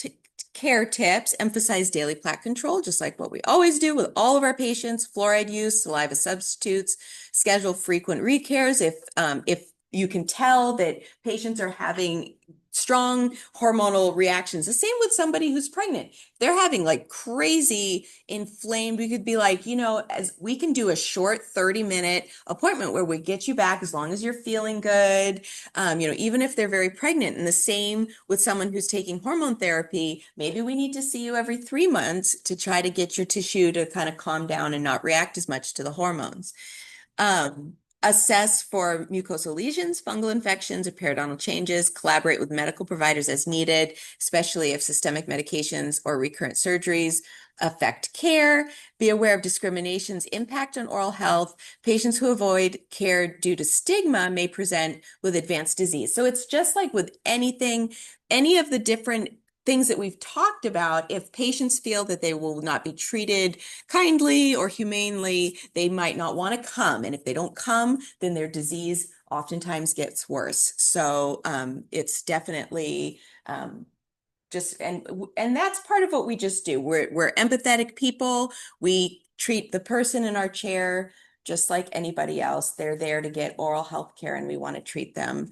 care tips emphasize daily plaque control, just like what we always do with all of our patients, fluoride use, saliva substitutes, schedule frequent recares. If you can tell that patients are having strong hormonal reactions, the same with somebody who's pregnant. They're having like crazy inflamed, we could be like, as we can do a short 30-minute appointment where we get you back as long as you're feeling good. Even if they're very pregnant. And the same with someone who's taking hormone therapy, maybe we need to see you every 3 months to try to get your tissue to kind of calm down and not react as much to the hormones. Assess for mucosal lesions, fungal infections, or periodontal changes. Collaborate with medical providers as needed, especially if systemic medications or recurrent surgeries affect care. Be aware of discrimination's impact on oral health. Patients who avoid care due to stigma may present with advanced disease. So it's just like with anything, any of the different things that we've talked about, if patients feel that they will not be treated kindly or humanely, they might not want to come. And if they don't come, then their disease oftentimes gets worse. So it's definitely and that's part of what we just do. We're empathetic people. We treat the person in our chair just like anybody else. They're there to get oral health care, and we want to treat them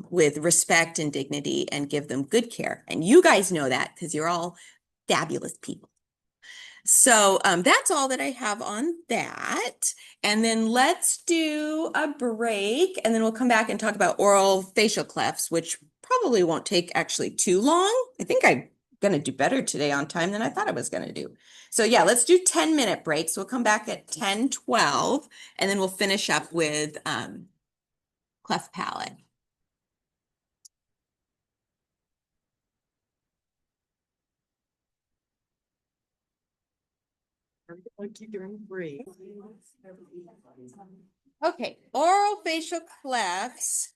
with respect and dignity and give them good care. And you guys know that because you're all fabulous people. So that's all that I have on that. And then let's do a break, and then we'll come back and talk about oral facial clefts, which probably won't take actually too long. I think I'm going to do better today on time than I thought I was going to do. So yeah, let's do 10-minute breaks. We'll come back at 10:12, and then we'll finish up with cleft palate. Okay, oral facial clefts.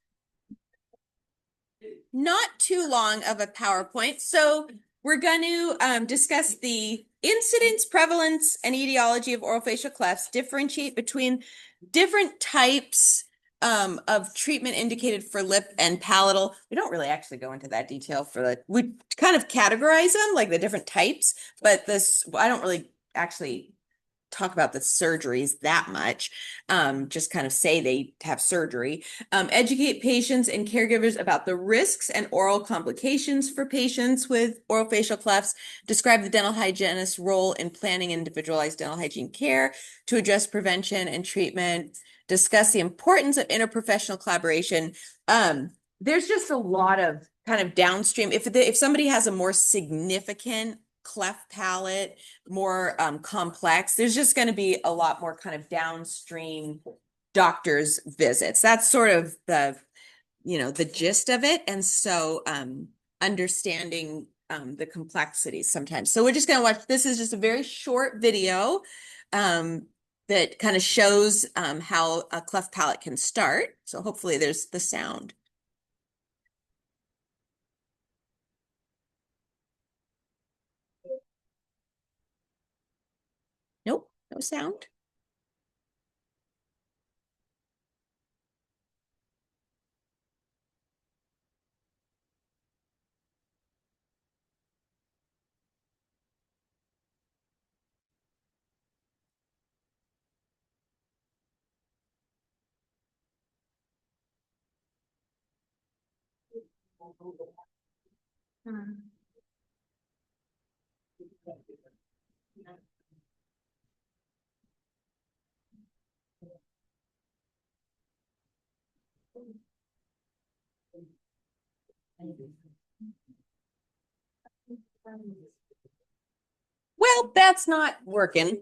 Not too long of a PowerPoint. So we're going to discuss the incidence, prevalence, and etiology of oral facial clefts, differentiate between different types of treatment indicated for lip and palatal. We don't really actually go into that detail we kind of categorize them, like the different types, but I don't really actually talk about the surgeries that much, just kind of say they have surgery. Educate patients and caregivers about the risks and oral complications for patients with oral facial clefts. Describe the dental hygienist's role in planning individualized dental hygiene care to address prevention and treatment. Discuss the importance of interprofessional collaboration. There's just a lot of kind of downstream. If somebody has a more significant cleft palate, more complex, there's just going to be a lot more kind of downstream doctor's visits. That's sort of the gist of it. And so understanding the complexities sometimes. So we're just going to watch, this is just a very short video that kind of shows how a cleft palate can start. So hopefully there's the sound. Nope, no sound. Well, that's not working.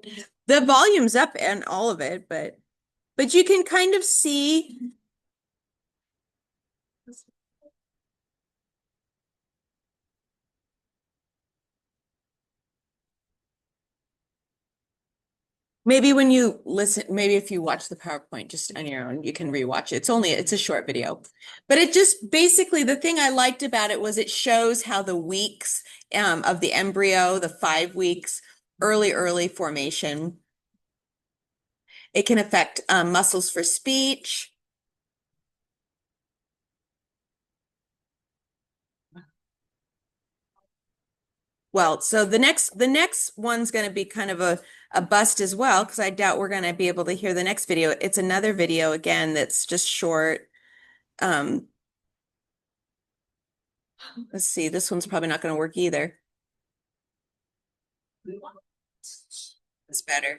The volume's up and all of it, but you can kind of see maybe when you listen, maybe if you watch the PowerPoint just on your own, you can rewatch it. It's a short video. But it just basically the thing I liked about it was it shows how the weeks of the embryo, the 5 weeks, early formation, it can affect muscles for speech. Well, so the next one's going to be kind of a bust as well, because I doubt we're going to be able to hear the next video. It's another video again that's just short. Um, let's see, this one's probably not going to work either. It's better.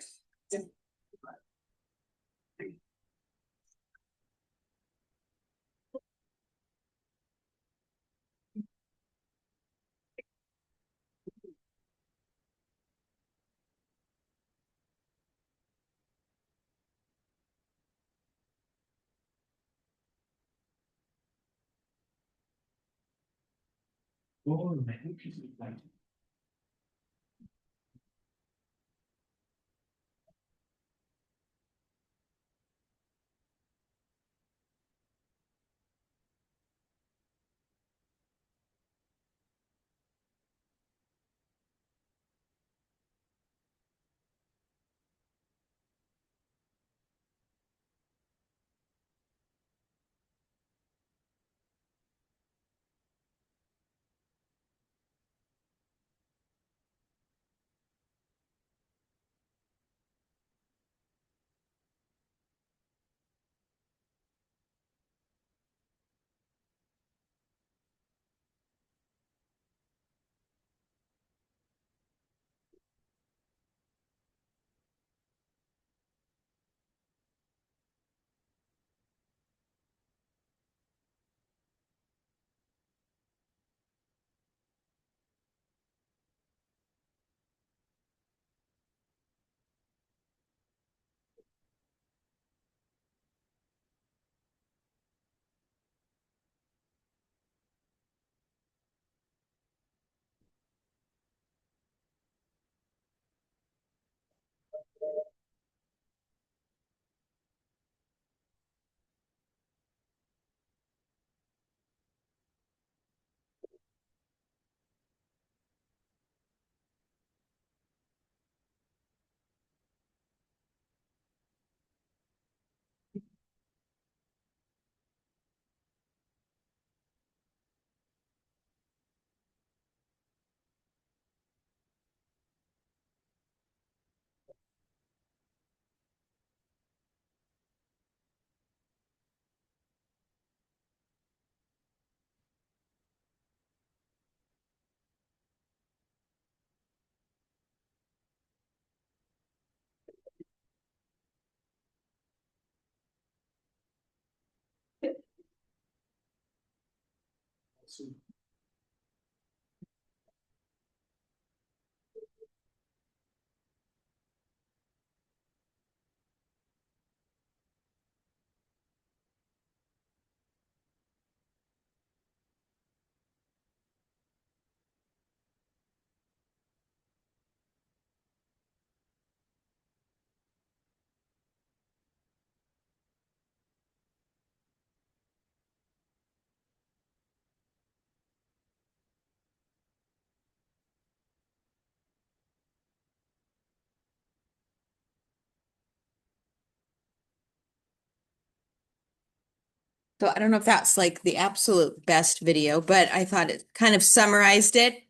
So I don't know if that's like the absolute best video, but I thought it kind of summarized it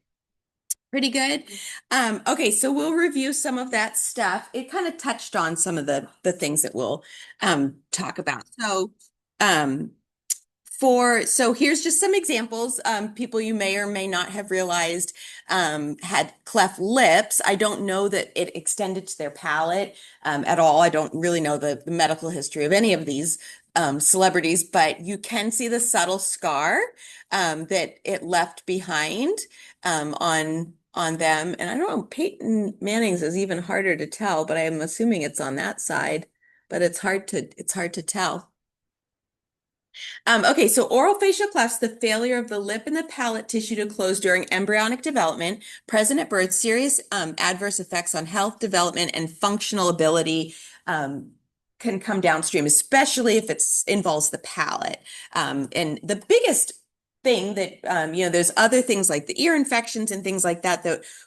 pretty good. Okay, so we'll review some of that stuff. It kind of touched on some of the things that we'll talk about. So um So here's just some examples. People you may or may not have realized had cleft lips. I don't know that it extended to their palate at all. I don't really know the medical history of any of these celebrities, but you can see the subtle scar that it left behind on them. And I don't know, Peyton Manning's is even harder to tell, but I'm assuming it's on that side. But it's hard to tell. Okay, so orofacial clefts, the failure of the lip and the palate tissue to close during embryonic development, present at birth, serious adverse effects on health, development, and functional ability can come downstream, especially if it involves the palate. And the biggest thing that there's other things like the ear infections and things like that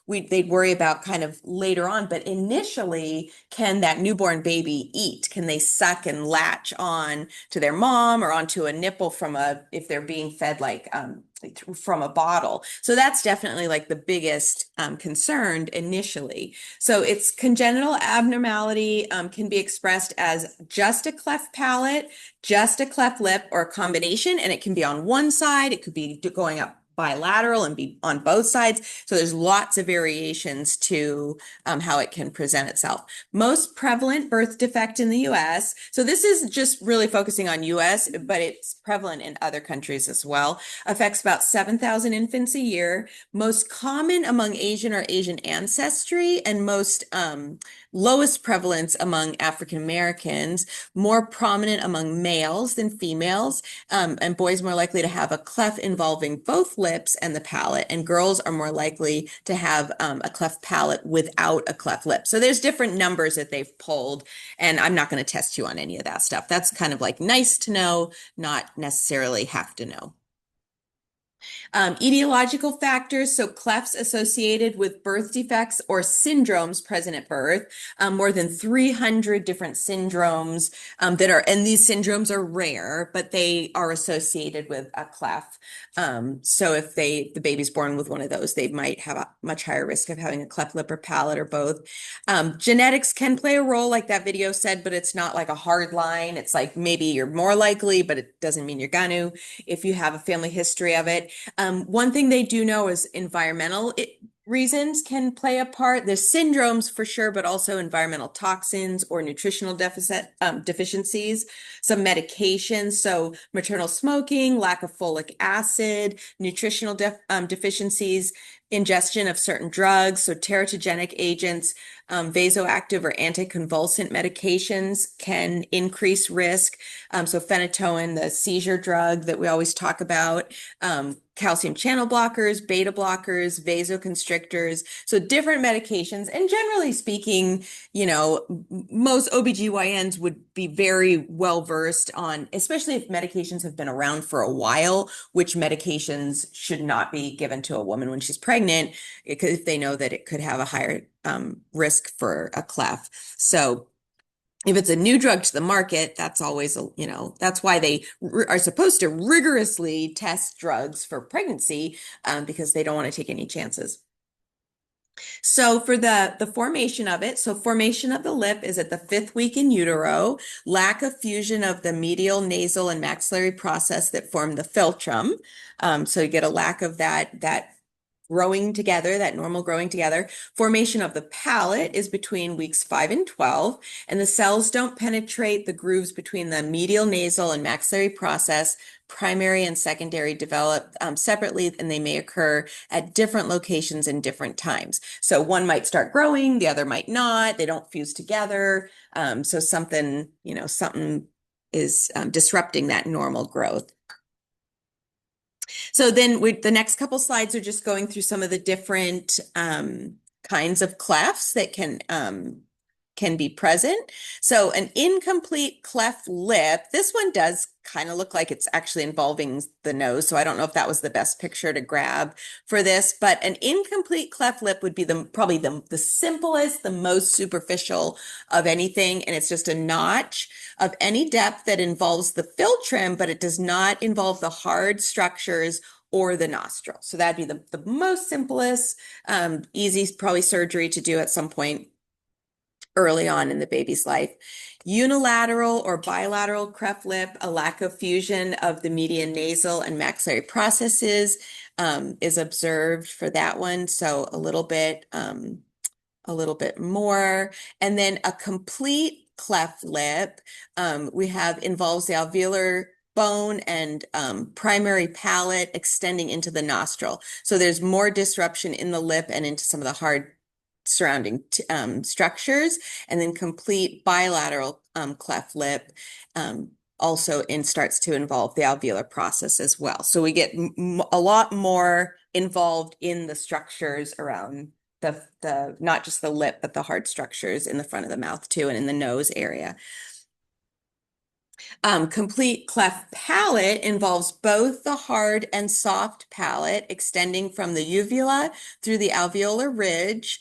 they'd worry about kind of later on, but initially, can that newborn baby eat? Can they suck and latch on to their mom or onto a nipple if they're being fed like from a bottle? So that's definitely like the biggest concern initially. So it's congenital abnormality can be expressed as just a cleft palate, just a cleft lip, or a combination, and it can be on one side, it could be going up bilateral and be on both sides. So there's lots of variations to how it can present itself. Most prevalent birth defect in the US. So this is just really focusing on US, but it's prevalent in other countries as well. Affects about 7,000 infants a year. Most common among Asian or Asian ancestry, and most lowest prevalence among African Americans, more prominent among males than females, and boys more likely to have a cleft involving both lips and the palate, and girls are more likely to have a cleft palate without a cleft lip. So there's different numbers that they've pulled, and I'm not going to test you on any of that stuff. That's kind of like nice to know, not necessarily have to know. Etiological factors, so clefts associated with birth defects or syndromes present at birth, more than 300 different syndromes and these syndromes are rare, but they are associated with a cleft. So if the baby's born with one of those, they might have a much higher risk of having a cleft lip or palate or both. Genetics can play a role, like that video said, but it's not like a hard line. It's like maybe you're more likely, but it doesn't mean you're gonna if you have a family history of it. One thing they do know is environmental reasons can play a part. There's syndromes for sure, but also environmental toxins or nutritional deficiencies, some medications. So maternal smoking, lack of folic acid, nutritional deficiencies, ingestion of certain drugs, so teratogenic agents, vasoactive or anticonvulsant medications can increase risk. So phenytoin, the seizure drug that we always talk about, calcium channel blockers, beta blockers, vasoconstrictors, so different medications. And generally speaking, most OBGYNs would be very well versed on, especially if medications have been around for a while, which medications should not be given to a woman when she's pregnant, if they know that it could have a higher risk for a cleft. So if it's a new drug to the market, that's always, that's why they are supposed to rigorously test drugs for pregnancy because they don't want to take any chances. So for the formation of it, so formation of the lip is at the 5th week in utero, lack of fusion of the medial, nasal, and maxillary process that form the philtrum. So you get a lack of that growing together, that normal growing together. Formation of the palate is between weeks 5 and 12, and the cells don't penetrate the grooves between the medial, nasal, and maxillary process. Primary and secondary develop separately, and they may occur at different locations and different times. So one might start growing, the other might not. They don't fuse together. So something is disrupting that normal growth. So then the next couple slides are just going through some of the different kinds of clefts that can be present. So an incomplete cleft lip, this one does kind of look like it's actually involving the nose. So I don't know if that was the best picture to grab for this, but an incomplete cleft lip would be probably the simplest, the most superficial of anything. And it's just a notch of any depth that involves the philtrum, but it does not involve the hard structures or the nostril. So that'd be the most simplest, easy probably surgery to do at some point. early on in the baby's life. Unilateral or bilateral cleft lip, a lack of fusion of the median nasal and maxillary processes is observed for that one. So a little bit more. And then a complete cleft lip, we have involves the alveolar bone and primary palate extending into the nostril. So there's more disruption in the lip and into some of the hard surrounding structures. And then complete bilateral cleft lip also starts to involve the alveolar process as well. So we get a lot more involved in the structures around the not just the lip, but the hard structures in the front of the mouth too, and in the nose area. Complete cleft palate involves both the hard and soft palate extending from the uvula through the alveolar ridge,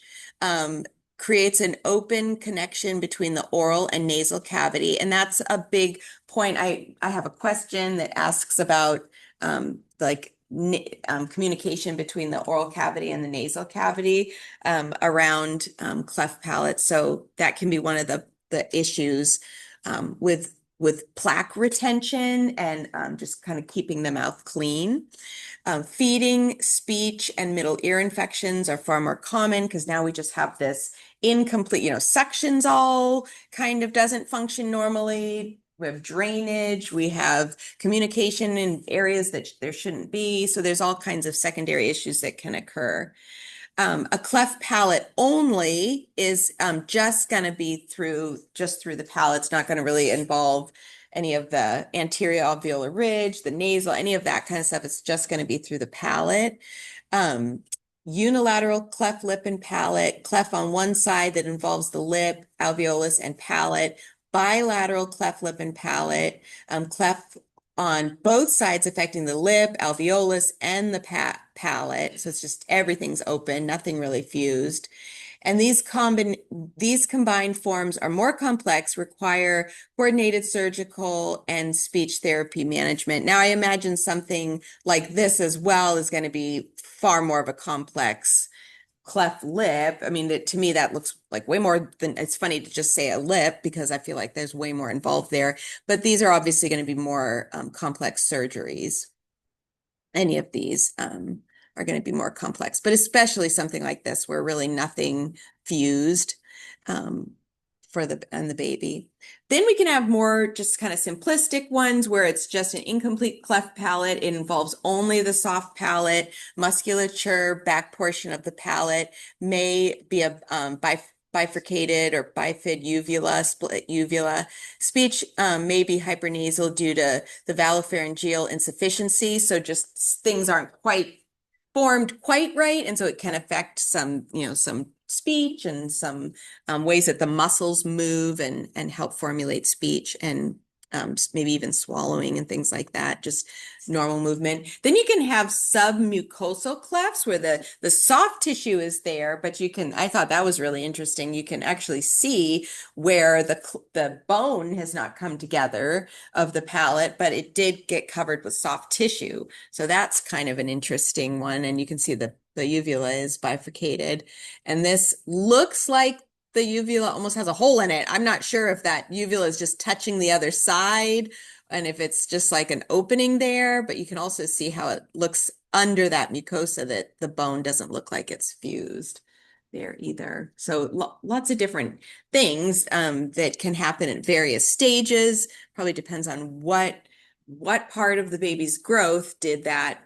creates an open connection between the oral and nasal cavity. And that's a big point. I have a question that asks about communication between the oral cavity and the nasal cavity around cleft palate. So that can be one of the issues with plaque retention and just kind of keeping the mouth clean. Feeding, speech, and middle ear infections are far more common because now we just have this incomplete, suctions all kind of doesn't function normally. We have drainage, we have communication in areas that there shouldn't be. So there's all kinds of secondary issues that can occur. A cleft palate only is just going to be through the palate. It's not going to really involve any of the anterior alveolar ridge, the nasal, any of that kind of stuff. It's just going to be through the palate. Unilateral cleft lip and palate, cleft on one side that involves the lip, alveolus, and palate. Bilateral cleft lip and palate, cleft on both sides affecting the lip, alveolus, and the palate. So it's just everything's open, nothing really fused. And these combined forms are more complex, require coordinated surgical and speech therapy management. Now, I imagine something like this as well is going to be far more of a complex cleft lip. I mean, to me, that looks like way more than, it's funny to just say a lip because I feel like there's way more involved there. But these are obviously going to be more complex surgeries. Any of these are going to be more complex, but especially something like this where really nothing fused for the baby. Then we can have more just kind of simplistic ones where it's just an incomplete cleft palate. It involves only the soft palate, musculature, back portion of the palate, may be a bifurcated or bifid uvula, split uvula. Speech may be hypernasal due to the valopharyngeal insufficiency. So just things aren't quite formed quite right. And so it can affect some speech and some ways that the muscles move and help formulate speech and maybe even swallowing and things like that, just normal movement. Then you can have submucosal clefts where the soft tissue is there, but I thought that was really interesting. You can actually see where the bone has not come together of the palate, but it did get covered with soft tissue. So that's kind of an interesting one. And you can see the uvula is bifurcated. And this looks like the uvula almost has a hole in it. I'm not sure if that uvula is just touching the other side and if it's just like an opening there, but you can also see how it looks under that mucosa that the bone doesn't look like it's fused there either. So lots of different things that can happen at various stages. Probably depends on what part of the baby's growth did that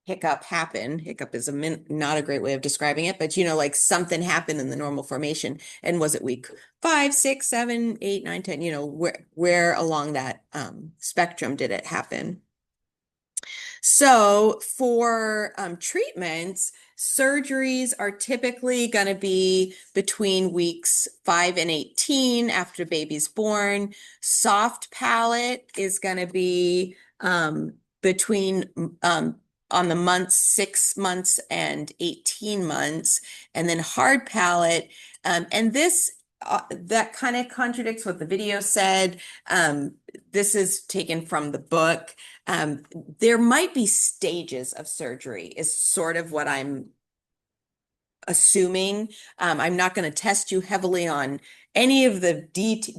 hiccup happen. Hiccup is not a great way of describing it, but like something happened in the normal formation. And was it week 5, 6, 7, 8, 9, 10, where along that spectrum did it happen? So for treatments, surgeries are typically going to be between weeks 5 and 18 after baby's born. Soft palate is going to be between on the months 6 months and 18 months, and then hard palate. And this that kind of contradicts what the video said. This is taken from the book. There might be stages of surgery is sort of what I'm assuming. I'm not going to test you heavily on any of the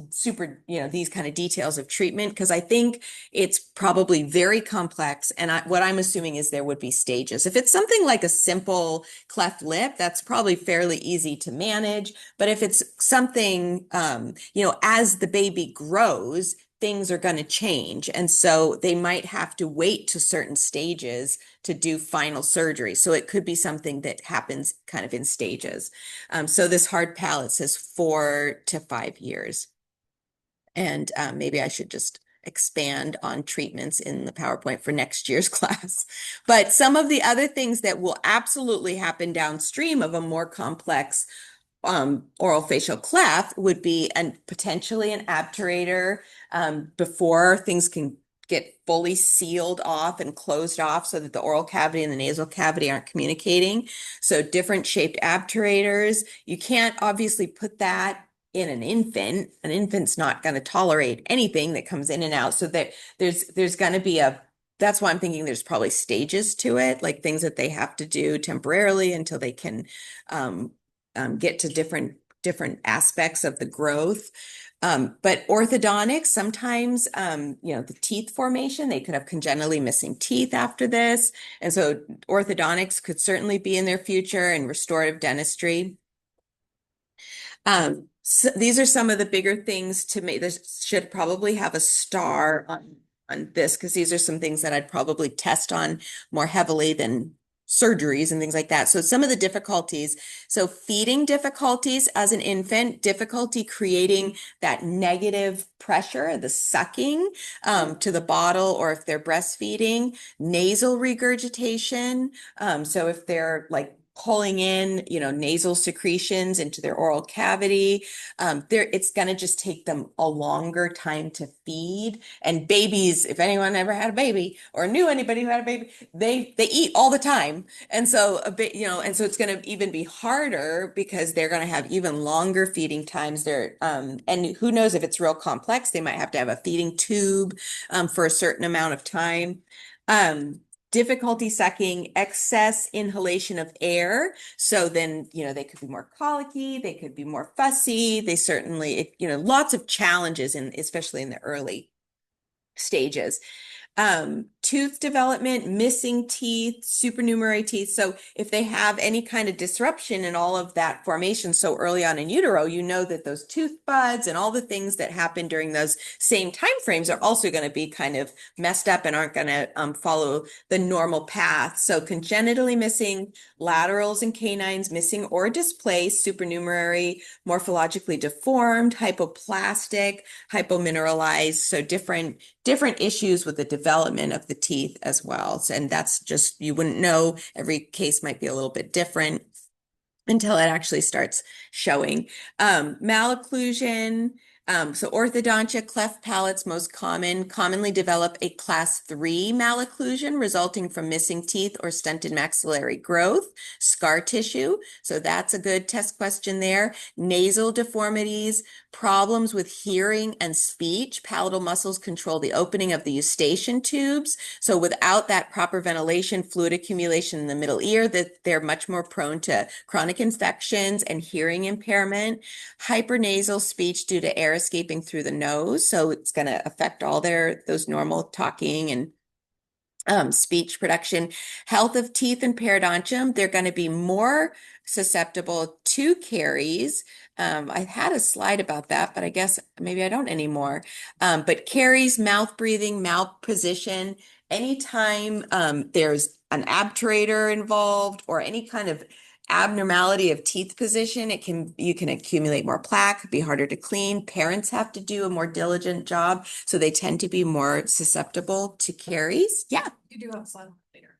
super, these kind of details of treatment because I think it's probably very complex. And what I'm assuming is there would be stages. If it's something like a simple cleft lip, that's probably fairly easy to manage. But if it's something, as the baby grows, things are going to change. And so they might have to wait to certain stages to do final surgery. So it could be something that happens kind of in stages. So this hard palate says 4 to 5 years. And maybe I should just expand on treatments in the PowerPoint for next year's class. But some of the other things that will absolutely happen downstream of a more complex oral facial cleft would be potentially an obturator before things can get fully sealed off and closed off so that the oral cavity and the nasal cavity aren't communicating. So different shaped obturators. You can't obviously put that in an infant. An infant's not going to tolerate anything that comes in and out. So there's going to be that's why I'm thinking there's probably stages to it, like things that they have to do temporarily until they can get to different aspects of the growth. But orthodontics, sometimes, the teeth formation, they could have congenitally missing teeth after this. And so orthodontics could certainly be in their future and restorative dentistry. So these are some of the bigger things to make. This should probably have a star on this because these are some things that I'd probably test on more heavily than surgeries and things like that. So some of the difficulties. So feeding difficulties as an infant, difficulty creating that negative pressure, the sucking to the bottle, or if they're breastfeeding, nasal regurgitation. So if they're like pulling in, nasal secretions into their oral cavity, it's going to just take them a longer time to feed. And babies, if anyone ever had a baby or knew anybody who had a baby, they eat all the time. And so and so it's going to even be harder because they're going to have even longer feeding times. And who knows if it's real complex, they might have to have a feeding tube for a certain amount of time. Difficulty sucking, excess inhalation of air. So then, they could be more colicky, they could be more fussy. They certainly, lots of challenges especially in the early stages. Tooth development, missing teeth, supernumerary teeth. So if they have any kind of disruption in all of that formation so early on in utero, that those tooth buds and all the things that happen during those same time frames are also going to be kind of messed up and aren't going to follow the normal path. So congenitally missing, laterals and canines missing or displaced, supernumerary, morphologically deformed, hypoplastic, hypomineralized. So different issues with the development of the teeth as well. So, and that's just, you wouldn't know. Every case might be a little bit different until it actually starts showing. Malocclusion. So orthodontia, cleft palates, most commonly develop a class 3 malocclusion resulting from missing teeth or stunted maxillary growth, scar tissue. So that's a good test question there. Nasal deformities, problems with hearing and speech. Palatal muscles control the opening of the eustachian tubes. So without that proper ventilation, fluid accumulation in the middle ear, that they're much more prone to chronic infections and hearing impairment. Hypernasal speech due to air escaping through the nose. So it's going to affect all those normal talking and speech production. Health of teeth and periodontium, they're going to be more susceptible to caries. I had a slide about that, but I guess maybe I don't anymore. But caries, mouth breathing, mouth position, anytime there's an obturator involved or any kind of abnormality of teeth position, you can accumulate more plaque, be harder to clean. Parents have to do a more diligent job, so they tend to be more susceptible to caries. Yeah. You do have a slide later.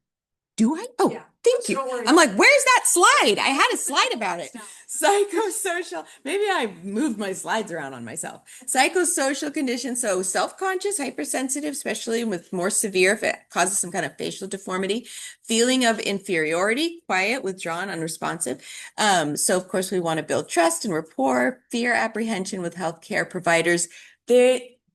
Do I? Oh, yeah. Thank you. I'm like, where's that slide? I had a slide about it. Psychosocial. Maybe I moved my slides around on myself. Psychosocial conditions. So self-conscious, hypersensitive, especially with more severe, if it causes some kind of facial deformity. Feeling of inferiority, quiet, withdrawn, unresponsive. So of course we want to build trust and rapport, fear, apprehension with healthcare providers.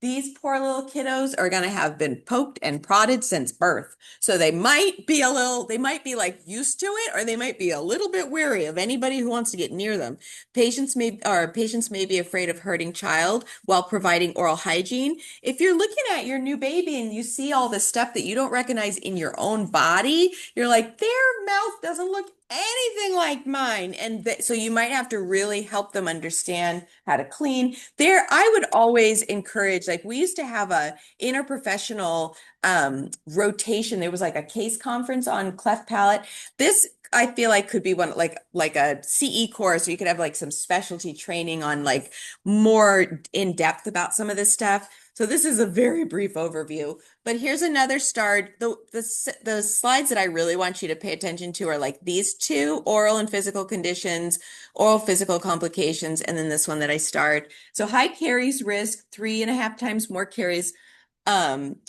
these poor little kiddos are going to have been poked and prodded since birth. So they might be they might be like used to it, or they might be a little bit wary of anybody who wants to get near them. Patients may be afraid of hurting child while providing oral hygiene. If you're looking at your new baby and you see all this stuff that you don't recognize in your own body, you're like, their mouth doesn't look anything like mine. And so you might have to really help them understand how to clean. I would always encourage, like we used to have a interprofessional rotation. There was like a case conference on cleft palate. This I feel like could be one like a CE course, or you could have like some specialty training on like more in depth about some of this stuff. So this is a very brief overview, but here's another start. The slides that I really want you to pay attention to are like these two: oral and physical conditions, oral physical complications, and then this one that I start. So high caries risk, 3.5 times more caries,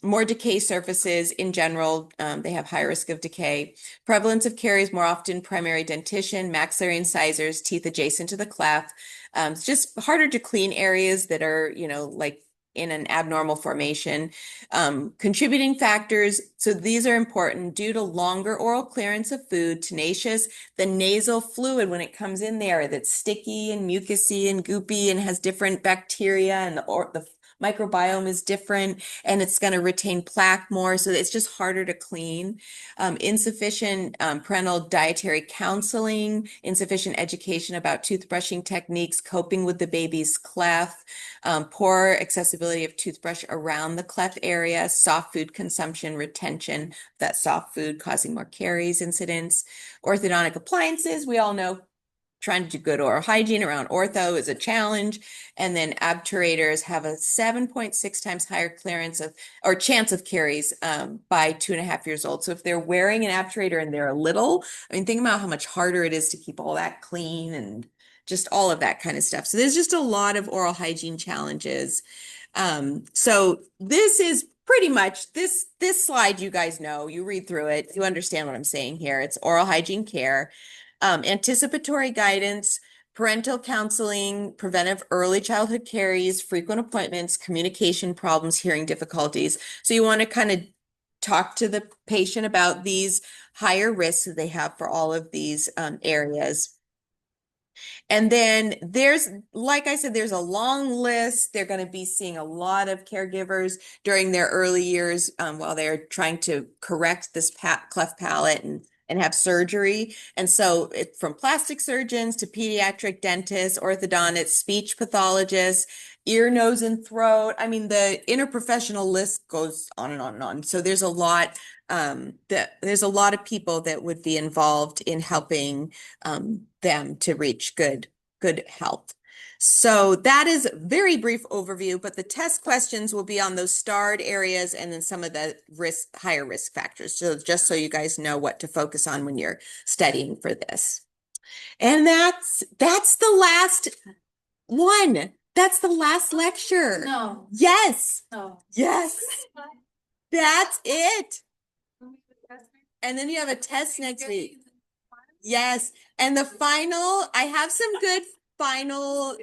more decay surfaces in general. They have high risk of decay. Prevalence of caries more often primary dentition, maxillary incisors, teeth adjacent to the cleft. It's just harder to clean areas that are, like in an abnormal formation. Contributing factors. So these are important due to longer oral clearance of food, tenacious, the nasal fluid when it comes in there that's sticky and mucousy and goopy and has different bacteria, and the microbiome is different, and it's going to retain plaque more. So it's just harder to clean. Insufficient parental dietary counseling, insufficient education about toothbrushing techniques, coping with the baby's cleft, poor accessibility of toothbrush around the cleft area, soft food consumption, retention, that soft food causing more caries incidents. Orthodontic appliances, we all know trying to do good oral hygiene around ortho is a challenge. And then obturators have a 7.6 times higher clearance of or chance of caries by 2.5 years old. So if they're wearing an obturator and they're little, I mean, think about how much harder it is to keep all that clean and just all of that kind of stuff. So there's just a lot of oral hygiene challenges. So this is pretty much this slide, you guys know, you read through it, you understand what I'm saying here. It's oral hygiene care. Anticipatory guidance, parental counseling, preventive early childhood caries, frequent appointments, communication problems, hearing difficulties. So you want to kind of talk to the patient about these higher risks that they have for all of these areas. And then like I said, there's a long list. They're going to be seeing a lot of caregivers during their early years while they're trying to correct this cleft palate and have surgery. And so from plastic surgeons to pediatric dentists, orthodontists, speech pathologists, ear, nose, and throat. I mean, the interprofessional list goes on and on and on. So there's a lot there's a lot of people that would be involved in helping them to reach good health. So that is a very brief overview, but the test questions will be on those starred areas and then some of the higher risk factors. So just so you guys know what to focus on when you're studying for this. And that's the last one. That's the last lecture. No. Yes. No. Yes. That's it. And then you have a test next week. Yes. And the final, I have some good final